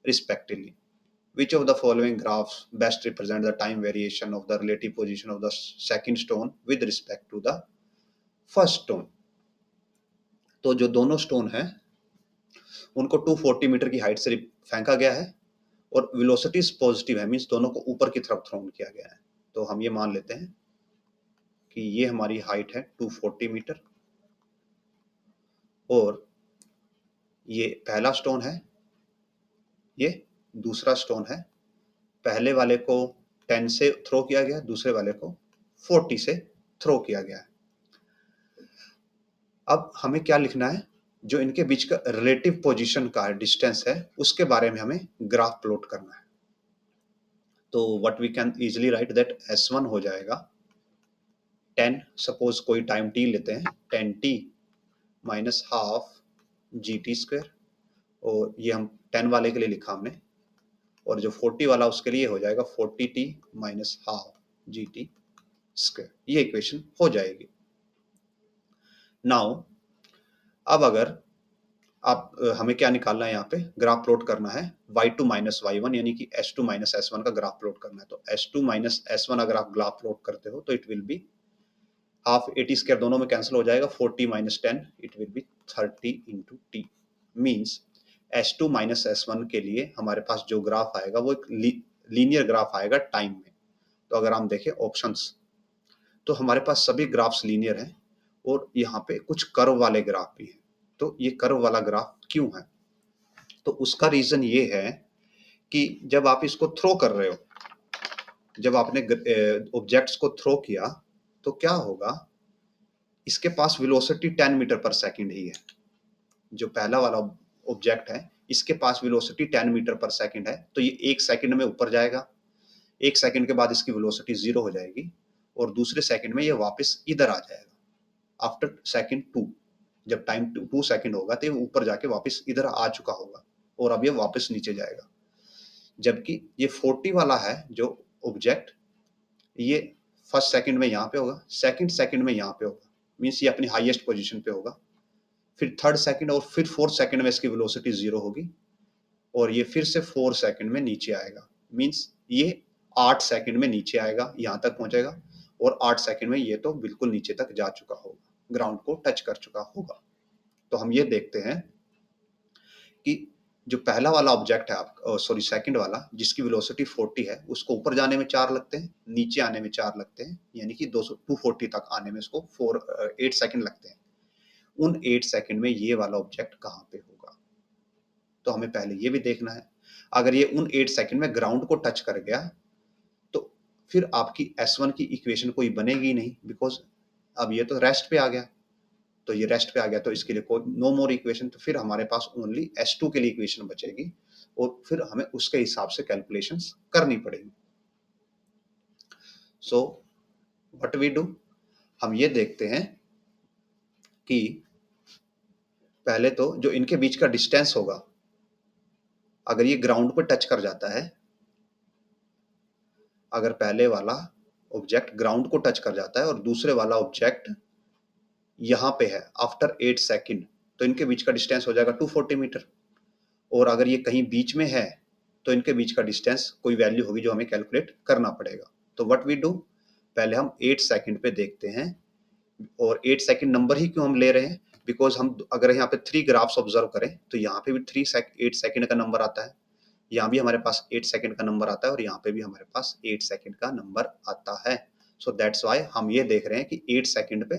respectively. Which of the following graphs best represent the time variation of the relative position of the second stone with respect to the first stone? तो जो दोनों स्टोन हैं उनको 240 मीटर की हाइट से फेंका गया है और वेलोसिटी पॉजिटिव है, मींस दोनों को ऊपर की तरफ थ्रोन किया गया है। तो हम ये मान लेते हैं कि ये हमारी हाइट है 240 मीटर और ये पहला स्टोन है, ये दूसरा स्टोन है। पहले वाले को 10 से थ्रो किया गया, दूसरे वाले को 40 से थ्रो किया गया है। अब हमें क्या लिखना है, जो इनके बीच का रिलेटिव पोजीशन का डिस्टेंस है उसके बारे में हमें ग्राफ प्लॉट करना है। तो what we can easily write that S1 हो जाएगा 10, सपोज कोई टाइम t लेते हैं, 10t माइनस हाफ GT², और ये हम 10 वाले के लिए लिखा हमने, और जो 40 वाला उसके लिए हो जाएगा 40t माइनस हाफ GT²। ये इक्वेशन हो जाएगी। नाउ अब अगर आप हमें क्या निकालना है, यहाँ पे ग्राफ प्लॉट करना है y2 माइनस y1 यानी कि S2 माइनस S1 का ग्राफ प्लॉट करना है। तो S2 माइनस S1 अगर आप ग्राफ प्लॉट करते हो तो इट विल बी हाफ 80² दोनों में कैंसिल हो जाएगा, 40 minus 10 it will B 30 into T. Means S2 minus S1 के लिए हमारे पास जो ग्राफ आएगा वो एक लीनियर ग्राफ आएगा टाइम में। तो अगर हम देखें ऑप्शंस तो हमारे पास सभी ग्राफ्स लीनियर हैं और यहाँ पे कुछ कर्व वाले ग्राफ भी हैं। तो ये कर्व वाला ग्राफ क्यों है, तो उसका रीजन ये है कि जब आप इसको थ्रो कर रहे हो, जब आपने ऑब्जेक्ट्स को थ्रो किया तो क्या होगा, इसके पास वेलोसिटी 10 मीटर पर सेकंड ही है। जो पहला वाला ऑब्जेक्ट है इसके पास वेलोसिटी 10 मीटर पर सेकंड है, तो ये 1 सेकंड में ऊपर जाएगा, 1 सेकंड के बाद इसकी वेलोसिटी 0 हो जाएगी और दूसरे सेकंड में ये वापस इधर आ जाएगा। आफ्टर सेकंड 2, जब टाइम 2 सेकंड होगा तो ये ऊपर जाके वापस इधर आ चुका होगा और अब ये वापस नीचे जाएगा। जबकि ये 40 वाला है जो ऑब्जेक्ट, ये फर्स्ट सेकंड में यहाँ पे होगा, सेकंड सेकंड में यहाँ पे होगा, मीन्स ये अपनी हाईएस्ट पोजीशन पे होगा, फिर थर्ड सेकंड और फिर फोर्थ सेकंड में इसकी वेलोसिटी 0 होगी और ये फिर से 4 सेकंड में नीचे आएगा। मीन्स ये 8 सेकंड में नीचे आएगा, यहाँ तक पहुंचेगा और 8 सेकंड में ये तो बिल्कुल नीचे तक जा चुका होगा, ग्राउंड को टच कर चुका होगा। तो हम ये देखते हैं कि जो पहला वाला ऑब्जेक्ट है आप सॉरी सेकंड वाला जिसकी वेलोसिटी 40 है उसको ऊपर जाने में 4 लगते हैं, नीचे आने में 4 लगते हैं, यानी कि 240 तक आने में इसको 8 सेकंड लगते हैं। उन 8 सेकंड में ये वाला ऑब्जेक्ट कहाँ पे होगा, तो हमें पहले ये भी देखना है। अगर ये उन 8 सेकंड में ग्राउंड को टच कर गया तो फिर आपकी S1 की इक्वेशन कोई बनेगी नहीं, बिकॉज अब ये तो रेस्ट पे आ गया, तो ये रेस्ट पे आ गया तो इसके लिए कोई नो मोर इक्वेशन, तो फिर हमारे पास ओनली S2 के लिए इक्वेशन बचेगी और फिर हमें उसके हिसाब से कैलकुलेशंस करनी पड़ेगी। सो व्हाट वी डू, हम ये देखते हैं कि पहले तो जो इनके बीच का डिस्टेंस होगा, अगर ये ग्राउंड पर टच कर जाता है, अगर पहले वाला ऑब्जेक्ट ग्राउंड को टच कर जाता है और दूसरे वाला ऑब्जेक्ट यहाँ पे है आफ्टर 8 सेकंड, तो इनके बीच का डिस्टेंस हो जाएगा 240 मीटर। और अगर ये कहीं बीच में है तो इनके बीच का डिस्टेंस कोई वैल्यू होगी जो हमें कैलकुलेट करना पड़ेगा। तो व्हाट वी डू, पहले हम 8 सेकंड पे देखते हैं, और 8 सेकंड नंबर ही क्यों हम ले रहे हैं, बिकॉज हम अगर यहाँ पे 3 ग्राफ्स ऑब्जर्व करें तो यहाँ पे भी 8 सेकंड का नंबर आता है, यहाँ भी हमारे पास 8 सेकंड का नंबर आता है और यहाँ पे भी हमारे पास 8 सेकंड का नंबर आता है। सो दैट्स वाई हम ये देख रहे हैं कि 8 सेकंड पे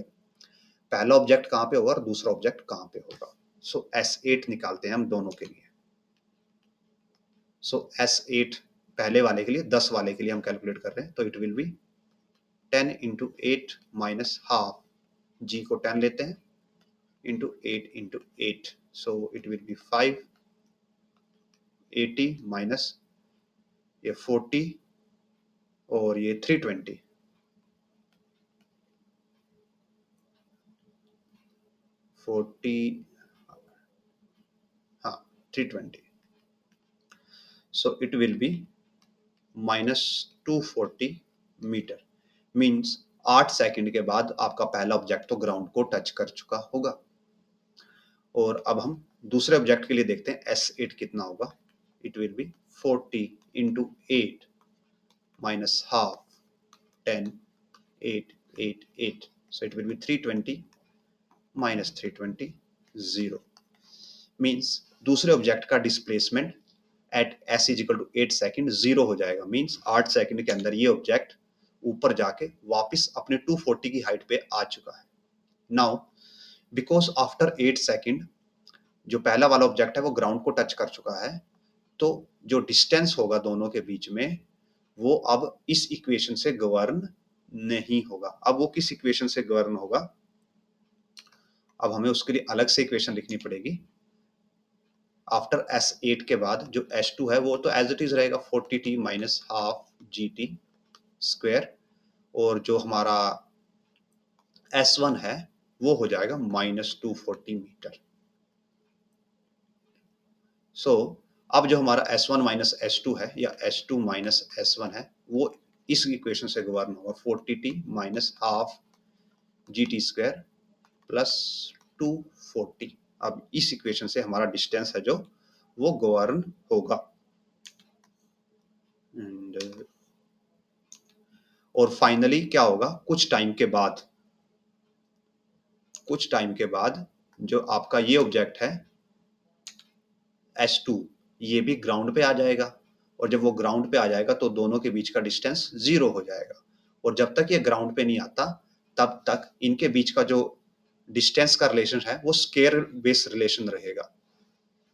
पहला ऑब्जेक्ट कहाँ पे होगा और दूसरा ऑब्जेक्ट कहाँ पे होगा। सो S8 निकालते हैं हम दोनों के लिए। सो S8 पहले वाले के लिए 10 वाले के लिए हम कैलकुलेट कर रहे हैं, तो it will be 10 into 8 minus half, G को 10 लेते हैं into 8, so it will be 5, 80 minus ये 40 और ये 320, 40 हाँ 320, so it will be minus 240 metre. Means 8 second के बाद आपका पहला ऑब्जेक्ट तो ग्राउंड को टच कर चुका होगा। और अब हम दूसरे ऑब्जेक्ट के लिए देखते हैं S8 कितना होगा, it will be 40 into 8 minus half 10 8 8 8, so it will be 320 minus 320 0 means दूसरे ऑब्जेक्ट का displacement at s is equal to 8 second 0 हो जाएगा। मीन्स 8 सेकेंड के अंदर ये ऑब्जेक्ट ऊपर जाके वापस अपने 240 की हाइट पे आ चुका है। नाउ बिकॉज आफ्टर 8 सेकेंड जो पहला वाला ऑब्जेक्ट है वो ग्राउंड को टच कर चुका है, तो जो डिस्टेंस होगा दोनों के बीच में वो अब इस इक्वेशन से गवर्न नहीं होगा। अब वो किस इक्वेशन से गवर्न होगा, अब हमें उसके लिए अलग से इक्वेशन लिखनी पड़ेगी। आफ्टर S8 के बाद जो S2 है वो तो एज इट इज रहेगा 40t minus half GT square, और जो हमारा S1 है वो हो जाएगा माइनस 240 मीटर। सो अब जो हमारा S1 माइनस S2 है या S2 माइनस S1 है वो इस इक्वेशन से गवर्न होगा 40t minus half GT square plus 240। अब इस इक्वेशन से हमारा डिस्टेंस है जो वो गवर्न होगा। और फाइनली क्या होगा, कुछ टाइम के बाद जो आपका ये ऑब्जेक्ट है S2 ये भी ग्राउंड पे आ जाएगा, और जब वो ग्राउंड पे आ जाएगा तो दोनों के बीच का डिस्टेंस 0 हो जाएगा। और जब तक ये ग्राउंड पे नहीं आता तब तक इनके बीच का जो डिस्टेंस का रिलेशन है वो स्केयर बेस रिलेशन रहेगा।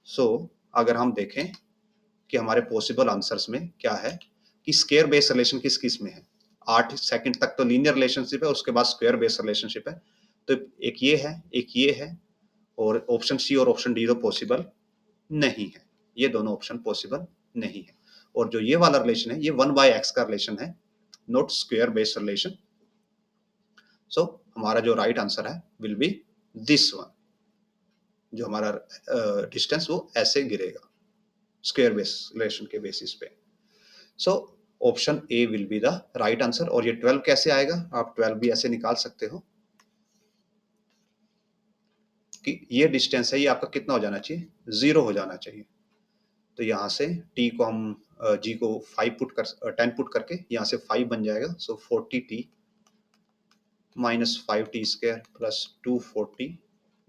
सो अगर हम देखें कि हमारे पॉसिबल आंसर्स में क्या है कि स्केयर बेस रिलेशन किस किस में है। 8 सेकंड तक तो लीनियर रिलेशनशिप है, उसके बाद स्क्वायर बेस रिलेशनशिप है। तो एक ये है, और ऑप्शन सी और ऑप्शन डी तो पॉसिबल नहीं है, ये दोनों ऑप्शन पॉसिबल नहीं है। और जो ये वाला रिलेशन है ये 1/x का रिलेशन है, नॉट स्क्वायर बेस रिलेशन। सो हमारा जो राइट आंसर है विल बी दिस वन, जो हमारा डिस्टेंस वो ऐसे गिरेगा स्क्वायर बेस रिलेशन के बेसिस पे। So option A will be the right answer. और ये 12 कैसे आएगा, आप 12 भी ऐसे निकाल सकते हो कि ये डिस्टेंस है ये आपका कितना हो जाना चाहिए, 0 हो जाना चाहिए। तो यहाँ से t को हम g को 10 पुट करके यहाँ से 5 बन जाएगा। So 40t minus 5t square plus 240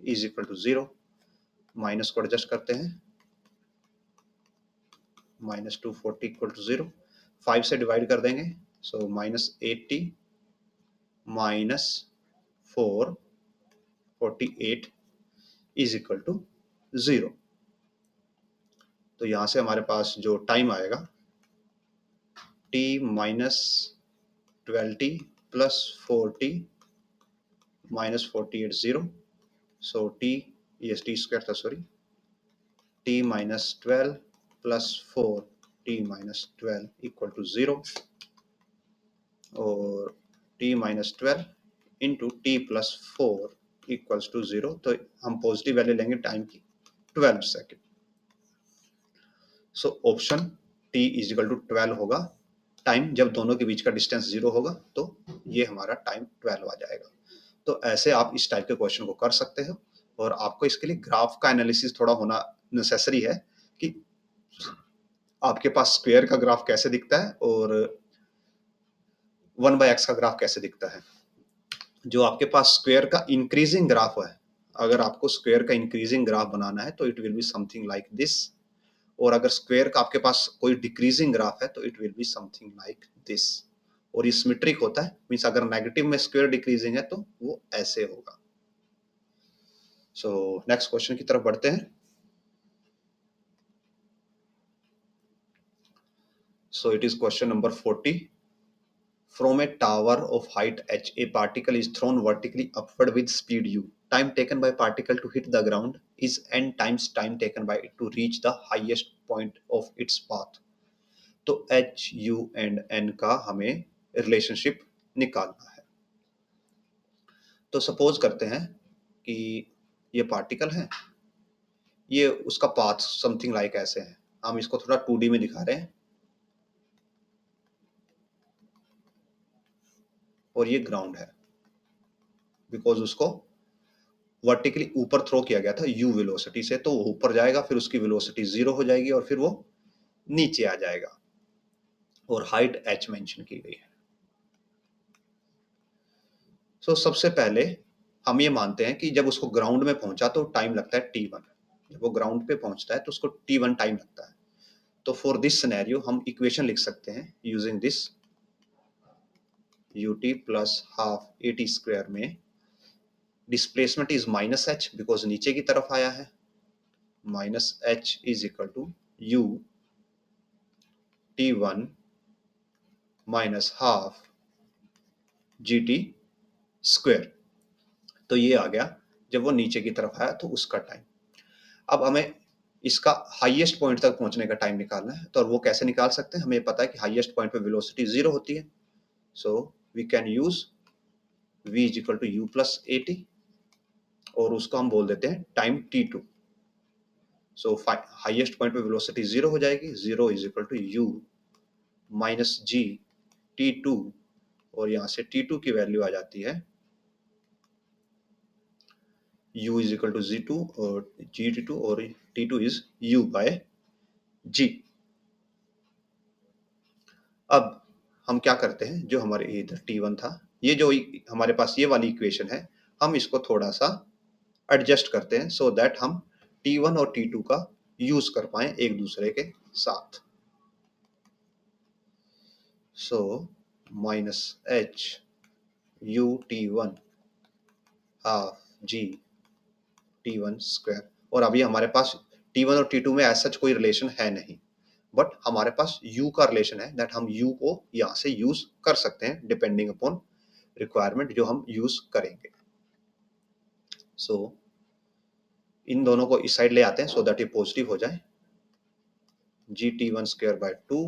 is equal to 0। Minus को एडजस्ट करते हैं, माइनस 240 इक्वल टू 0, 5 से डिवाइड कर देंगे। So minus 80 minus 448 is equal to 0। तो यहाँ से हमारे पास जो टाइम आएगा t minus 12t plus 4t minus 48 0। So t yes t square था sorry, t minus 12 plus 4 t minus 12 equal to 0, और t minus 12 into t plus 4 equals to 0। तो हम पॉजिटिव वैल्यू लेंगे टाइम की 12 second. So option t is equal to 12 होगा टाइम, जब दोनों के बीच का डिस्टेंस 0 होगा तो ये हमारा टाइम 12 आ जाएगा। तो ऐसे आप इस टाइप के क्वेश्चन को कर सकते हो, और आपको इसके लिए ग्राफ का एनालिसिस थोड़ा होना नेसेसरी है कि आपके पास स्क्वायर का ग्राफ कैसे दिखता है और 1/x का ग्राफ कैसे दिखता है। जो आपके पास स्क्वायर का इंक्रीजिंग ग्राफ है, अगर आपको स्क्वायर का इंक्रीजिंग ग्राफ बनाना है तो it will be something like this, और अगर स्क्वायर का आपके पास कोई डिक्रीजिंग ग्राफ है तो it will be something like this. और ये सिमेट्रिक होता है, मींस अगर नेगेटिव में स्क्वायर डिक्रीजिंग है तो वो ऐसे होगा। सो नेक्स्ट क्वेश्चन की तरफ बढ़ते हैं। सो it is question number 40। From a tower of height h, a particle is thrown vertically upward with speed u. Time taken by particle to hit the ground is n times time taken by it to reach the highest point of its path. तो h, u and n का हमें रिलेशनशिप निकालना है। तो सपोज करते हैं कि ये पार्टिकल है, ये उसका पाथ समथिंग लाइक ऐसे है। हम इसको थोड़ा 2D में दिखा रहे हैं, और ये ग्राउंड है बिकॉज उसको वर्टिकली ऊपर थ्रो किया गया था u वेलोसिटी से, तो वो ऊपर जाएगा, फिर उसकी वेलोसिटी 0 हो जाएगी और फिर वो नीचे आ जाएगा। और हाइट h मेंशन की गई है। सो सबसे पहले हम ये मानते हैं कि जब उसको ग्राउंड में पहुंचा तो टाइम लगता है t1। जब वो ग्राउंड पे पहुंचता है तो उसको t1 टाइम लगता है। तो फॉर दिस सिनेरियो हम इक्वेशन लिख सकते हैं using this ut plus half at square में displacement is minus h because नीचे की तरफ आया है, minus h is equal to u t1 minus half gt square. तो ये आ गया जब वो नीचे की तरफ आया तो उसका टाइम। अब हमें इसका हाईएस्ट पॉइंट तक पहुंचने का टाइम निकालना है। तो वो कैसे निकाल सकते हैं, हमें पता है कि हाईएस्ट पॉइंट पे वेलोसिटी 0 होती है। So we can use v is equal to u plus a t और उसको हम बोल देते हैं time t2। So highest point पे वेलोसिटी 0 हो जाएगी, 0 is equal to u minus g t2 और यहाँ से t2 की वैल्यू आ जाती है u is equal to g2 और gt2 और t2 is u bye g। अब हम क्या करते हैं, जो हमारे इधर t1 था, ये जो हमारे पास ये वाली इक्वेशन है, हम इसको थोड़ा सा एडजस्ट करते हैं सो दैट हम t1 और t2 का यूज कर पाए एक दूसरे के साथ। So minus h u t1 half g t1 square. और अभी हमारे पास t1 और t2 में ऐसा कोई रिलेशन है नहीं, बट हमारे पास u का रिलेशन है दैट हम u को यहाँ से यूज कर सकते हैं डिपेंडिंग अपॉन रिक्वायरमेंट जो हम यूज करेंगे। सो इन दोनों को इस साइड ले आते हैं सो दैट ये पॉजिटिव हो जाए। G t1 square by 2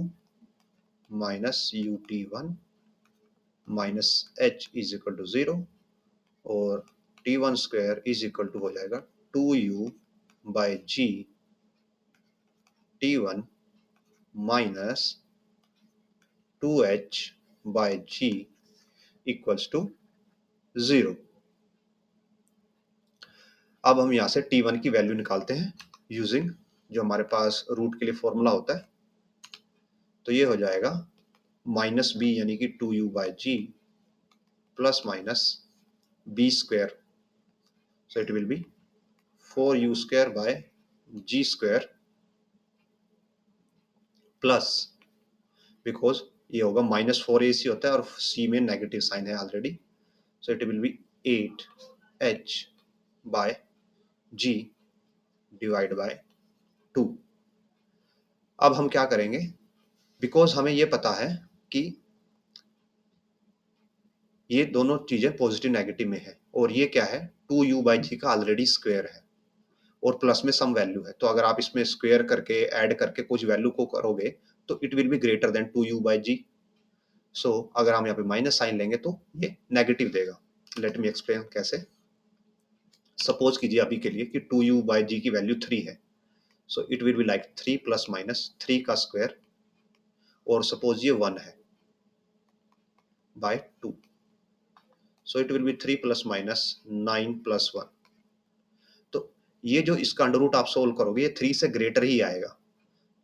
minus u t1 minus h is equal to 0 और t1 square is equal to हो जाएगा 2u by g t1 minus 2h by g equals to 0। अब हम यहाँ से t1 की वैल्यू निकालते हैं यूजिंग जो हमारे पास रूट के लिए फॉर्मूला होता है। तो ये हो जाएगा माइनस बी यानी कि 2u by g plus minus b square. So it will be 4u square by g square plus, because ये होगा माइनस 4ac होता है और c में नेगेटिव साइन है already. So it will be 8h by g divide by 2। अब हम क्या करेंगे, बिकॉज हमें ये पता है कि ये दोनों चीजें पॉजिटिव नेगेटिव में है और ये क्या है 2u बाई जी का ऑलरेडी स्क्वायर है और प्लस में सम वैल्यू है। तो अगर आप इसमें स्क्वायर करके ऐड करके कुछ वैल्यू को करोगे तो it will be greater than 2u by G. So अगर हम यहाँ पे माइनस साइन लेंगे तो ये नेगेटिव देगा। लेट मी एक्सप्लेन कैसे। सपोज कीजिए अभी के लिए कि 2u बाई जी की वैल्यू 3 है। So it will be like 3 plus minus 3 का स्क्वायर और सपोज ये 1 है by 2। So it will be 3 plus minus 9 plus 1। तो ये जो इसका अंडर रूट आप सोल्व करोगे ये 3 से ग्रेटर ही आएगा।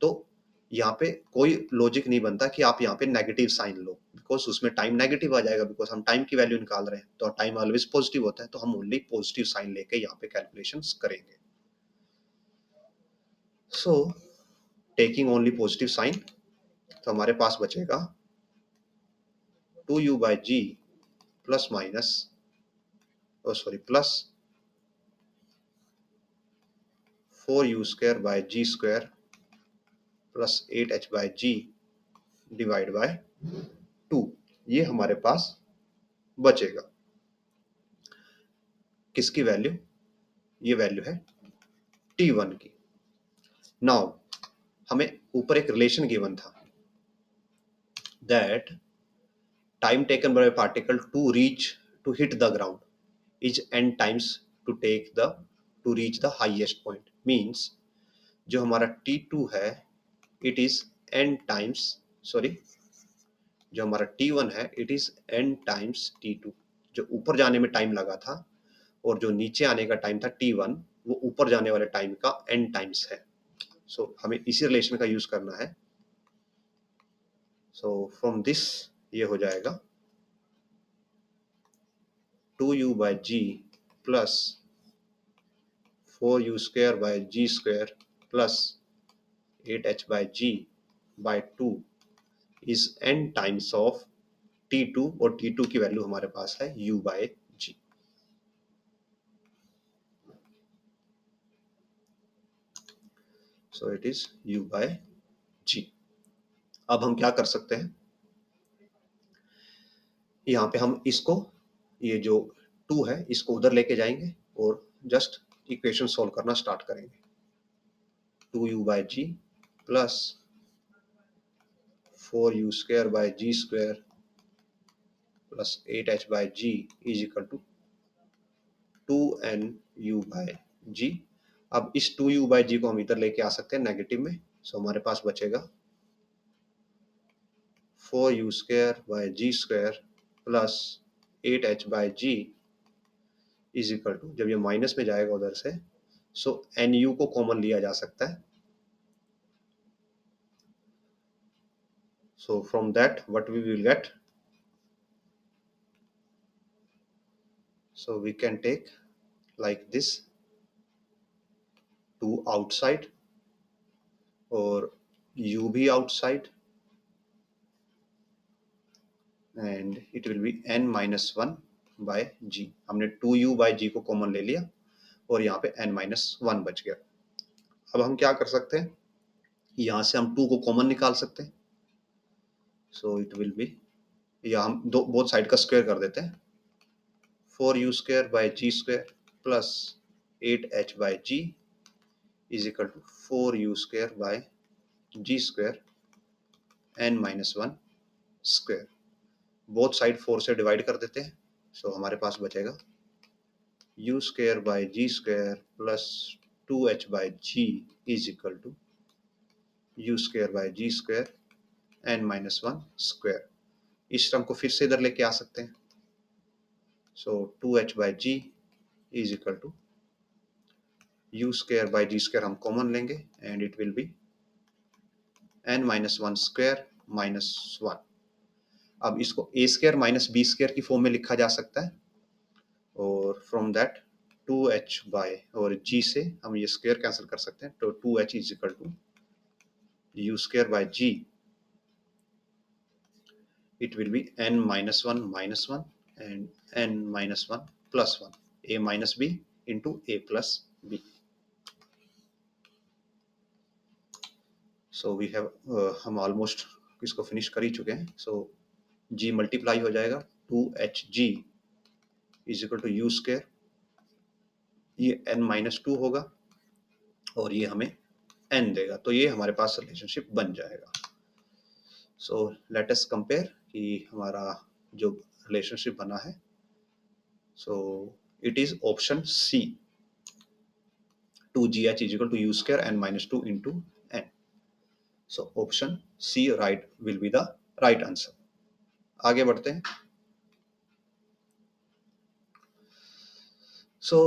तो यहाँ पे कोई लॉजिक नहीं बनता कि आप यहाँ पे नेगेटिव साइन लो, बिकॉज उसमें टाइम नेगेटिव आ जाएगा, बिकॉज हम टाइम की वैल्यू निकाल रहे हैं तो टाइम ऑलवेज पॉजिटिव होता है। तो हम ओनली पॉजिटिव साइन लेके यहाँ पे कैलकुलेशंस करेंगे। So taking only positive sign, तो हमारे पास बचेगा 2u by g plus minus plus 4u square by g square plus 8h by g divide by 2। ये हमारे पास बचेगा किसकी वैल्यू, ये वैल्यू है t1 की। नाउ हमें ऊपर एक रिलेशन गिवन था that time taken by particle to hit the ground is n times to reach the highest point. Means जो हमारा t2 है it is n times, sorry, जो हमारा t1 है it is n times t2। जो ऊपर जाने में टाइम लगा था और जो नीचे आने का टाइम था t1, वो ऊपर जाने वाले टाइम का n टाइम्स है। सो हमें इसी रिलेशन का यूज करना है। सो फ्रॉम दिस ये हो जाएगा 2u/g plus 4u² plus 8h/g/2 is n times of T2 और T2 की वैल्यू हमारे पास है u/g। So it is u/g। अब हम क्या कर सकते हैं, यहाँ पे हम इसको, ये जो 2 है इसको उधर लेके जाएंगे और जस्ट इक्वेशन सॉल्व करना स्टार्ट करेंगे। 2u/g plus 4u² plus 8h/g is equal to 2nu/g। अब इस 2u/g को हम इधर लेके आ सकते हैं नेगेटिव में, सो हमारे पास बचेगा 4u² plus 8h/g is equal to, जब ये माइनस में जाएगा उधर से, सो nu को कॉमन लिया जा सकता है। So from that what we will get, so we can take like this 2 outside और u भी outside and it will be n-1/g। हमने 2u/g को कॉमन ले लिया और यहाँ पे n-1 बच गया। अब हम क्या कर सकते हैं, यहाँ से हम 2 को कॉमन निकाल सकते हैं। सो इट विल बी, या हम बोथ साइड का स्क्वायर कर देते हैं, 4u² plus 8h/g is equal to 4u² n-1 square. Both side 4 से डिवाइड कर देते हैं, सो हमारे पास बचेगा u² plus 2h/g is equal to u² n-1 square. इस टर्म को फिर से इधर लेके आ सकते हैं, सो 2h/g is equal to u²/g² हम कॉमन लेंगे and it will B n-1 square minus 1। अब इसको a² माइनस b² की फॉर्म में लिखा जा सकता है और फ्रॉम दैट 2h और g से हम ये स्क्वायर कैंसिल कर सकते हैं, तो 2h is equal to u²/g, it will be n-1 minus 1 and n-1 plus 1, a minus b into a plus b। So we have हम ऑलमोस्ट इसको फिनिश कर ही चुके हैं। सो g मल्टीप्लाई हो जाएगा 2hg is equal to u², ये n-2 होगा और ये हमें n देगा, तो ये हमारे पास रिलेशनशिप बन जाएगा। सो लेट अस कंपेयर कि हमारा जो रिलेशनशिप बना है, so it is option c, 2gh is equal to u² n-2 into n। So option c right will be the right answer. आगे बढ़ते हैं। सो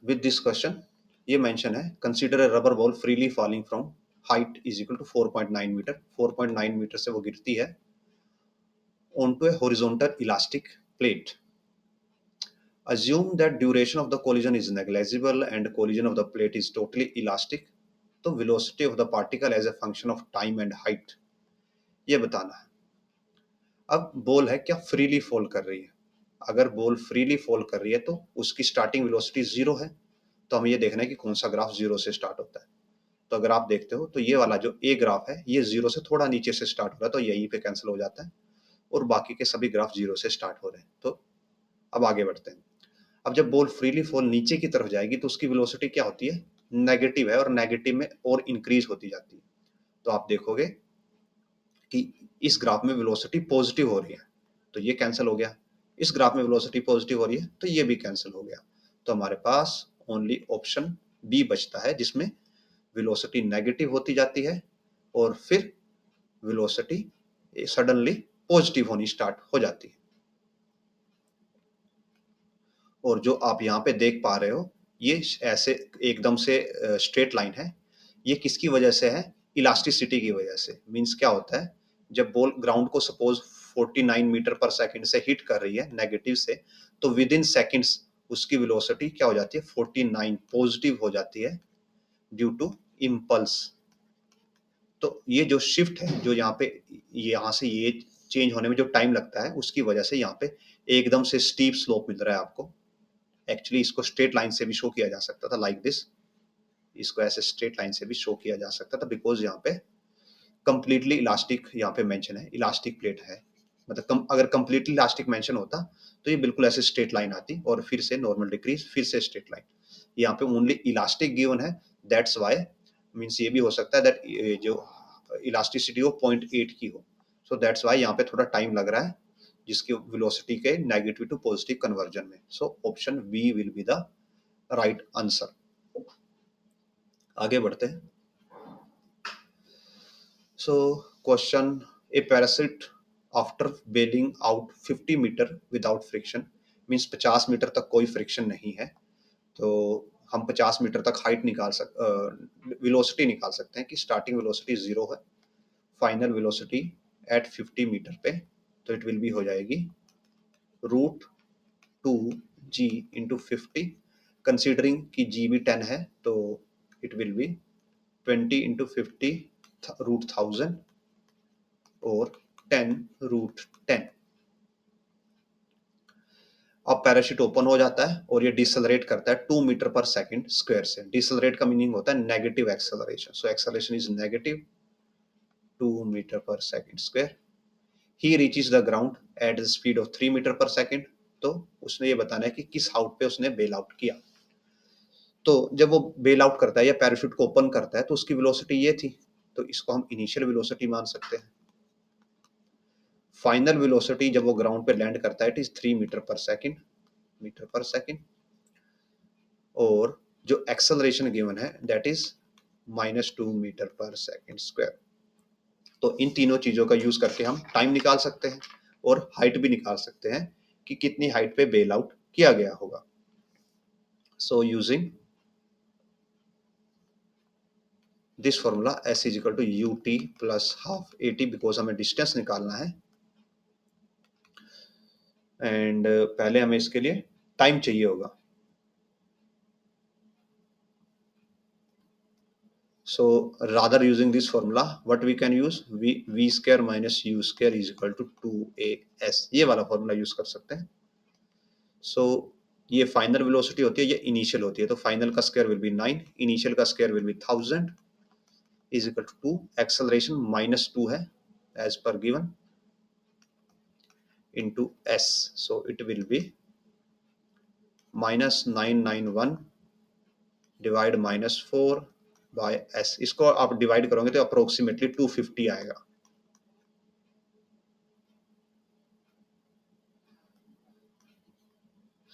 विद दिस क्वेश्चन ये मेंशन है, consider a rubber ball freely falling from height is equal to 4.9 metre. 4.9 metre से वो गिरती है onto a horizontal elastic plate. Assume that duration of the collision is negligible and collision of the plate is totally elastic. तो velocity of the particle as a function of time and height ये बताना है। अब बॉल है क्या फ्रीली फॉल कर रही है, अगर बॉल फ्रीली फॉल कर रही है तो उसकी स्टार्टिंग वेलोसिटी 0 है, तो हमें ये देखना है कि कौन सा ग्राफ 0 से स्टार्ट होता है। तो अगर आप देखते हो तो ये वाला जो ए ग्राफ है ये 0 से थोड़ा नीचे से स्टार्ट हो रहा है, तो यहीं पे कैंसिल हो जाता है और बाकी के सभी ग्राफ 0 से स्टार्ट हो रहे हैं। तो अब आगे बढ़ते हैं। अब जब बॉल फ्रीली फॉल नीचे की तरफ जाएगी तो उसकी वेलोसिटी क्या होती है, नेगेटिव है, और नेगेटिव में और इंक्रीज होती जाती है। तो आप देखोगे कि इस ग्राफ में वेलोसिटी पॉजिटिव हो रही है, तो ये कैंसिल हो गया। इस ग्राफ में वेलोसिटी पॉजिटिव हो रही है तो ये भी कैंसिल हो गया। तो हमारे पास ओनली ऑप्शन बी बचता है जिसमें वेलोसिटी नेगेटिव होती जाती है और फिर वेलोसिटी सडनली पॉजिटिव होनी स्टार्ट हो जाती है। और जो आप यहाँ पे देख पा रहे हो ये ऐसे एकदम से स्ट्रेट लाइन है, ये किसकी वजह से है, इलास्टिसिटी की वजह से। मींस क्या होता है जब बॉल ग्राउंड को सपोज 49 मीटर पर सेकंड से हिट कर रही है नेगेटिव से, तो विद इन सेकेंड्स उसकी वेलोसिटी क्या हो जाती है, 49 पॉजिटिव हो जाती है ड्यू टू इम्पल्स। तो ये जो शिफ्ट है, जो यहाँ पे यहाँ से ये चेंज होने में जो टाइम लगता है, उसकी वजह से यहाँ पे एकदम से स्टीप स्लोप मिल रहा है आपको। एक्चुअली इसको स्ट्रेट लाइन से भी शो किया जा सकता था लाइक दिस, इसको ऐसे स्ट्रेट लाइन से भी शो किया जा सकता था, बिकॉज यहाँ पे कंप्लीटली इलास्टिक यहाँ पे मेंशन है, इलास्टिक प्लेट है। मतलब अगर कंप्लीटली इलास्टिक मेंशन होता तो ये बिल्कुल ऐसे स्ट्रेट लाइन आती और फिर से नॉर्मल डिक्रीज, फिर से स्ट्रेट लाइन। यहाँ पे ओनली इलास्टिक गिवन है, दैट्स व्हाई मींस ये भी हो सकता है दैट जो इलास्टिसिटी हो 0.8 की हो, सो दैट्स व्हाई यहाँ पे थोड़ा टाइम लग रहा है जिसकी वेलोसिटी के नेगेटिव टू पॉजिटिव कन्वर्जन में। So option b will be the right answer. आगे बढ़ते हैं। So question, a parachute after bailing out 50 metre without friction, मीन्स 50 मीटर तक कोई फ्रिक्शन नहीं है, तो हम 50 मीटर तक हाइट वेलोसिटी निकाल सकते हैं कि स्टार्टिंग वेलोसिटी 0 है, फाइनल वेलोसिटी एट 50 मीटर पे, तो इट विल बी हो जाएगी √2g इंटू 50, कंसिडरिंग कि g भी 10 है, तो इट विल बी 20 इंटू 50 √1000 और 10√10। अब पैराशूट ओपन हो जाता है और ये डिसलरेट करता है 2 मीटर पर सेकंड स्क्वायर से। डिसलरेट का मीनिंग होता है negative acceleration, so acceleration is negative 2 metre पर second square. He reaches the ground at the speed of 3 metre पर सेकंड, तो उसने ये बताना है कि किस हाउट पे उसने बेल आउट किया। तो जब वो बेल आउट करता है या पैराशूट को ओपन करता है तो उसकी वेलोसिटी ये थी, तो इसको हम इनिशियल वेलोसिटी मान सकते हैं। फाइनल वेलोसिटी जब वो ग्राउंड पे लैंड करता है इट इज 3 मीटर पर सेकंड, और जो एक्सेलरेशन गिवन है दैट इज -2 मीटर पर सेकंड स्क्वायर। तो इन तीनों चीजों का यूज करके हम टाइम निकाल सकते हैं और हाइट भी निकाल सकते हैं कि कितनी हाइट पे बेल आउट किया गया होगा। So using this formula S is equal to ut plus half at, because हमें डिस्टेंस निकालना है एंड पहले हमें इसके लिए टाइम चाहिए होगा। So rather using this formula, what we can use, v square minus u square is equal to 2as, ये वाला फॉर्मूला यूज कर सकते हैं। So ये फाइनल वेलोसिटी होती है, ये इनिशियल होती है, तो फाइनल का स्क्वायर विल बी 9, इनिशियल का square will be 1000 is equal to 2, acceleration -2 है as per given into s, so it will be -991 divide -4 by s। इसको आप डिवाइड करोगे तो अप्रोक्सीमेटली 250 आएगा।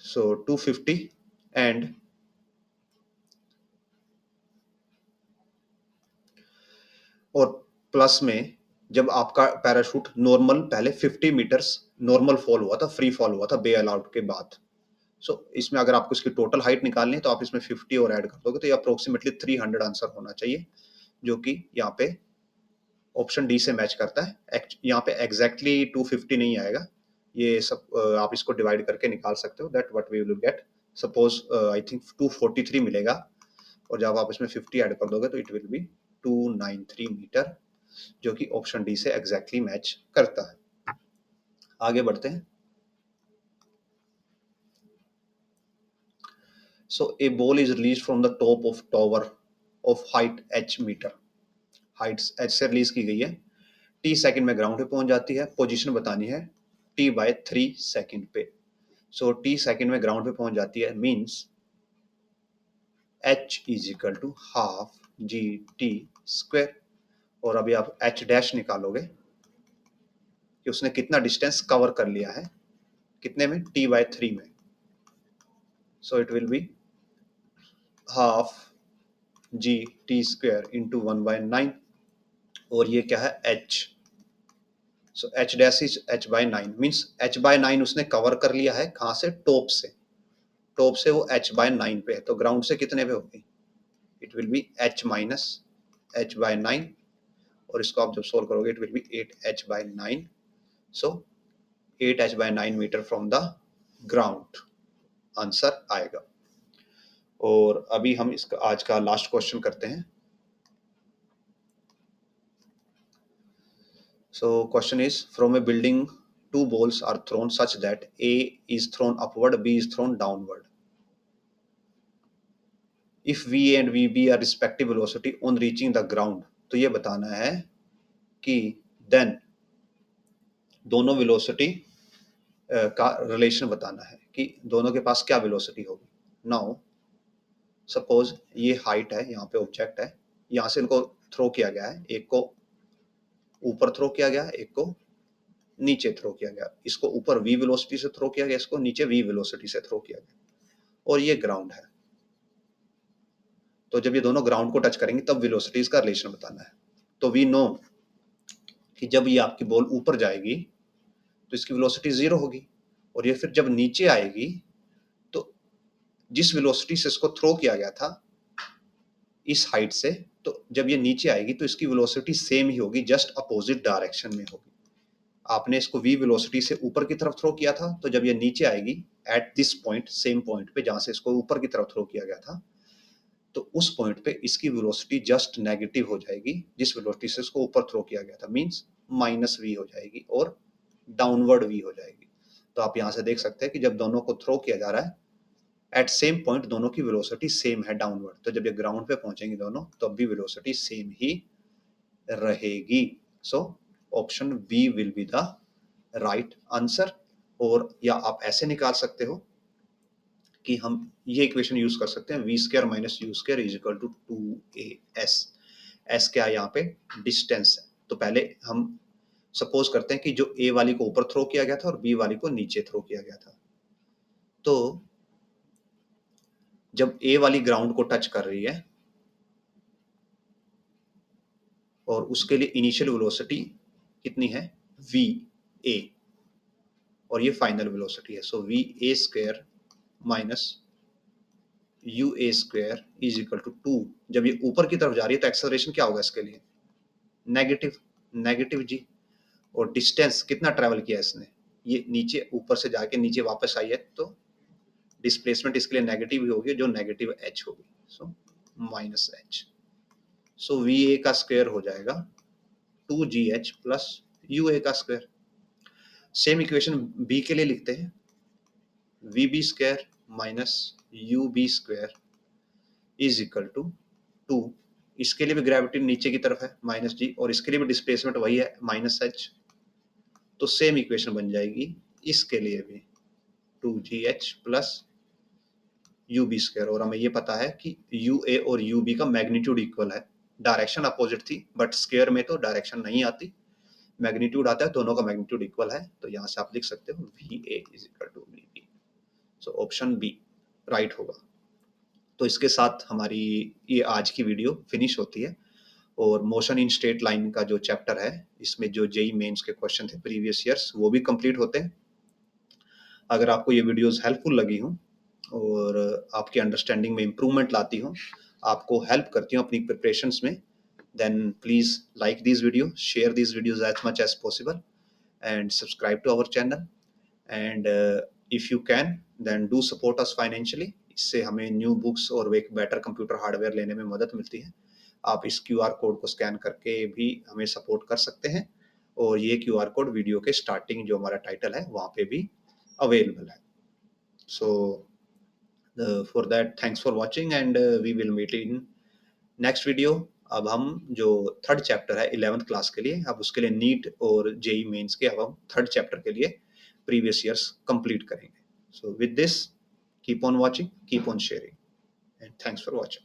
So 250 एंड और प्लस में जब आपका पैराशूट नॉर्मल पहले 50 मीटर्स नॉर्मल फॉल हुआ था, फ्री फॉल हुआ था बेल आउट के बाद, सो इसमें अगर आपको इसकी टोटल हाइट निकालनी है तो आप इसमें 50 और ऐड कर दोगे, तो ये अप्रोक्सीमेटली 300 आंसर होना चाहिए, जो कि यहाँ पे ऑप्शन डी से मैच करता है। यहाँ पे एग्जैक्टली 250 नहीं आएगा, ये सब आप इसको डिवाइड करके निकाल सकते हो, that what we will get. Suppose I think 243 मिलेगा, और जब आप इसमें 50 ऐड कर दोगे तो इट विल बी 293 मीटर, जो कि ऑप्शन डी से एग्जैक्टली मैच करता है। आगे बढ़ते हैं। So a ball is release from the top of tower of height h metre, height h से रिलीज की गई है, t सेकंड में ग्राउंड पे पहुंच जाती है, पोजीशन बतानी है t/3 सेकंड पे। सो t सेकंड में ग्राउंड पे पहुंच जाती है, means h is equal to half g t square, और अभी आप h डैश निकालोगे कि उसने कितना डिस्टेंस कवर कर लिया है, कितने में, t/3 में, सो it will be half g t square into 1/9, और ये क्या है h, so h dash is h/9, means h/9 उसने कवर कर लिया है, कहां से, टॉप से, टॉप से वो h/9 पे है, तो ग्राउंड से कितने पे होगी, it will B h - h/9, और इसको आप जब सोल्व करोगे it will be 8h/9. So 8h/9 metre from the ground answer आएगा. और अभी हम इसका आज का लास्ट क्वेश्चन करते हैं. So question is, from a building, two balls are thrown such that A is thrown upward, B is thrown downward. If V and VB are respective velocity on reaching the ground, तो ये बताना है कि then दोनों velocity का रिलेशन बताना है कि दोनों के पास क्या velocity होगी. Now suppose ये हाइट है, यहाँ पे ऑब्जेक्ट है, यहाँ से इनको थ्रो किया गया है, एक को ऊपर थ्रो किया गया, एक को नीचे थ्रो किया गया. इसको ऊपर v वेलोसिटी से थ्रो किया गया, इसको नीचे v वेलोसिटी से थ्रो किया गया, और ये ग्राउंड है. तो जब ये दोनों ग्राउंड को टच करेंगे तब वेलोसिटीज का रिलेशन बताना है. तो वी नो कि जब ये आपकी बॉल ऊपर जाएगी तो इसकी वेलोसिटी 0 होगी, और ये फिर जब नीचे आएगी तो जिस वेलोसिटी से इसको थ्रो किया गया था इस हाइट से, तो जब ये नीचे आएगी तो इसकी वेलोसिटी सेम ही होगी, जस्ट अपोजिट डायरेक्शन में होगी. आपने इसको v वेलोसिटी से ऊपर की तरफ थ्रो किया था, तो जब ये नीचे आएगी at this point, same point पे जहां से इसको ऊपर की तरफ थ्रो किया गया था, तो उस पॉइंट पे इसकी वेलोसिटी जस्ट नेगेटिव हो जाएगी जिस वेलोसिटी से इसको ऊपर थ्रो किया गया था, मींस -v हो जाएगी और डाउनवर्ड v हो जाएगी. तो आप यहां से देख सकते हैं कि जब दोनों को थ्रो किया जा रहा है एट सेम पॉइंट दोनों की वेलोसिटी सेम है डाउनवर्ड, तो जब ये ग्राउंड पे पहुंचेंगे दोनों तब भी वेलोसिटी सेम ही रहेगी. So option b will be the right answer. और या आप ऐसे निकाल सकते हो कि हम ये इक्वेशन यूज कर सकते हैं, v square minus u square is equal to 2as. s क्या है यहाँ पे? डिस्टेंस है. तो पहले हम सपोज करते हैं कि जो a वाली को ऊपर थ्रो किया गया था और b वाली को नीचे थ्रो किया गया था. तो जब a वाली ग्राउंड को टच कर रही है और उसके लिए इनिशियल वेलोसिटी कितनी है? va, और ये फाइनल वेलोसिटी है. So va square minus u a square is equal to 2. जब ये ऊपर की तरफ जा रही है तो एक्सेलरेशन क्या होगा इसके लिए? नेगेटिव. नेगेटिव जी. और डिस्टेंस कितना ट्रेवल किया इसने? ये नीचे ऊपर से जाके नीचे वापस आई है, तो डिस्प्लेसमेंट इसके लिए नेगेटिव ही होगी, जो नेगेटिव एच होगी. So minus H. So V A का स्क्वायर हो जाएगा 2gh प्लस यू ए का स्क्वायर. सेम इक्वेशन बी के लिए लिखते हैं, v b square minus u b square is equal to 2. इसके लिए भी ग्रेविटी नीचे की तरफ है -g, और इसके लिए भी डिस्प्लेसमेंट वही है -h. तो सेम इक्वेशन बन जाएगी इसके लिए भी 2gh plus you b square. और हमें ये पता है कि यू ए और यू बी का मैग्नीट्यूड इक्वल है. डायरेक्शन अपोजिट थी बट स्क्वायर में तो डायरेक्शन नहीं आती, मैग्नीट्यूड आता है, दोनों का मैग्नीट्यूड इक्वल है. तो यहाँ से आप लिख सकते हो v a is equal to v b. So option b right होगा. तो इसके साथ हमारी ये आज की वीडियो फिनिश होती है. और मोशन इन स्ट्रेट लाइन का जो चैप्टर है, इसमें जो जेई मेंस के क्वेश्चन थे प्रीवियस ईयर्स, वो भी कंप्लीट होते हैं. अगर आपको ये वीडियोस हेल्पफुल लगी हो और आपकी अंडरस्टैंडिंग में इम्प्रूवमेंट लाती हो, आपको हेल्प करती हो अपनी प्रिपरेशंस में, then please like these videos, share these videos as much as possible, and subscribe to our channel. And if you can, then do support us financially. इससे हमें न्यू बुक्स और एक बेटर कंप्यूटर हार्डवेयर लेने में मदद मिलती है. आप इस QR कोड को स्कैन करके भी हमें सपोर्ट कर सकते हैं, और ये QR कोड वीडियो के स्टार्टिंग जो हमारा टाइटल है वहाँ पे भी अवेलेबल है. So for that thanks for watching, and we will meet in next video. अब हम जो थर्ड चैप्टर है 11th क्लास के लिए, अब उसके लिए नीट और जेई मेंस के, अब हम थर्ड चैप्टर के लिए प्रीवियस ईयर्स कंप्लीट करेंगे. सो with this, keep on watching, keep on sharing, and thanks for watching.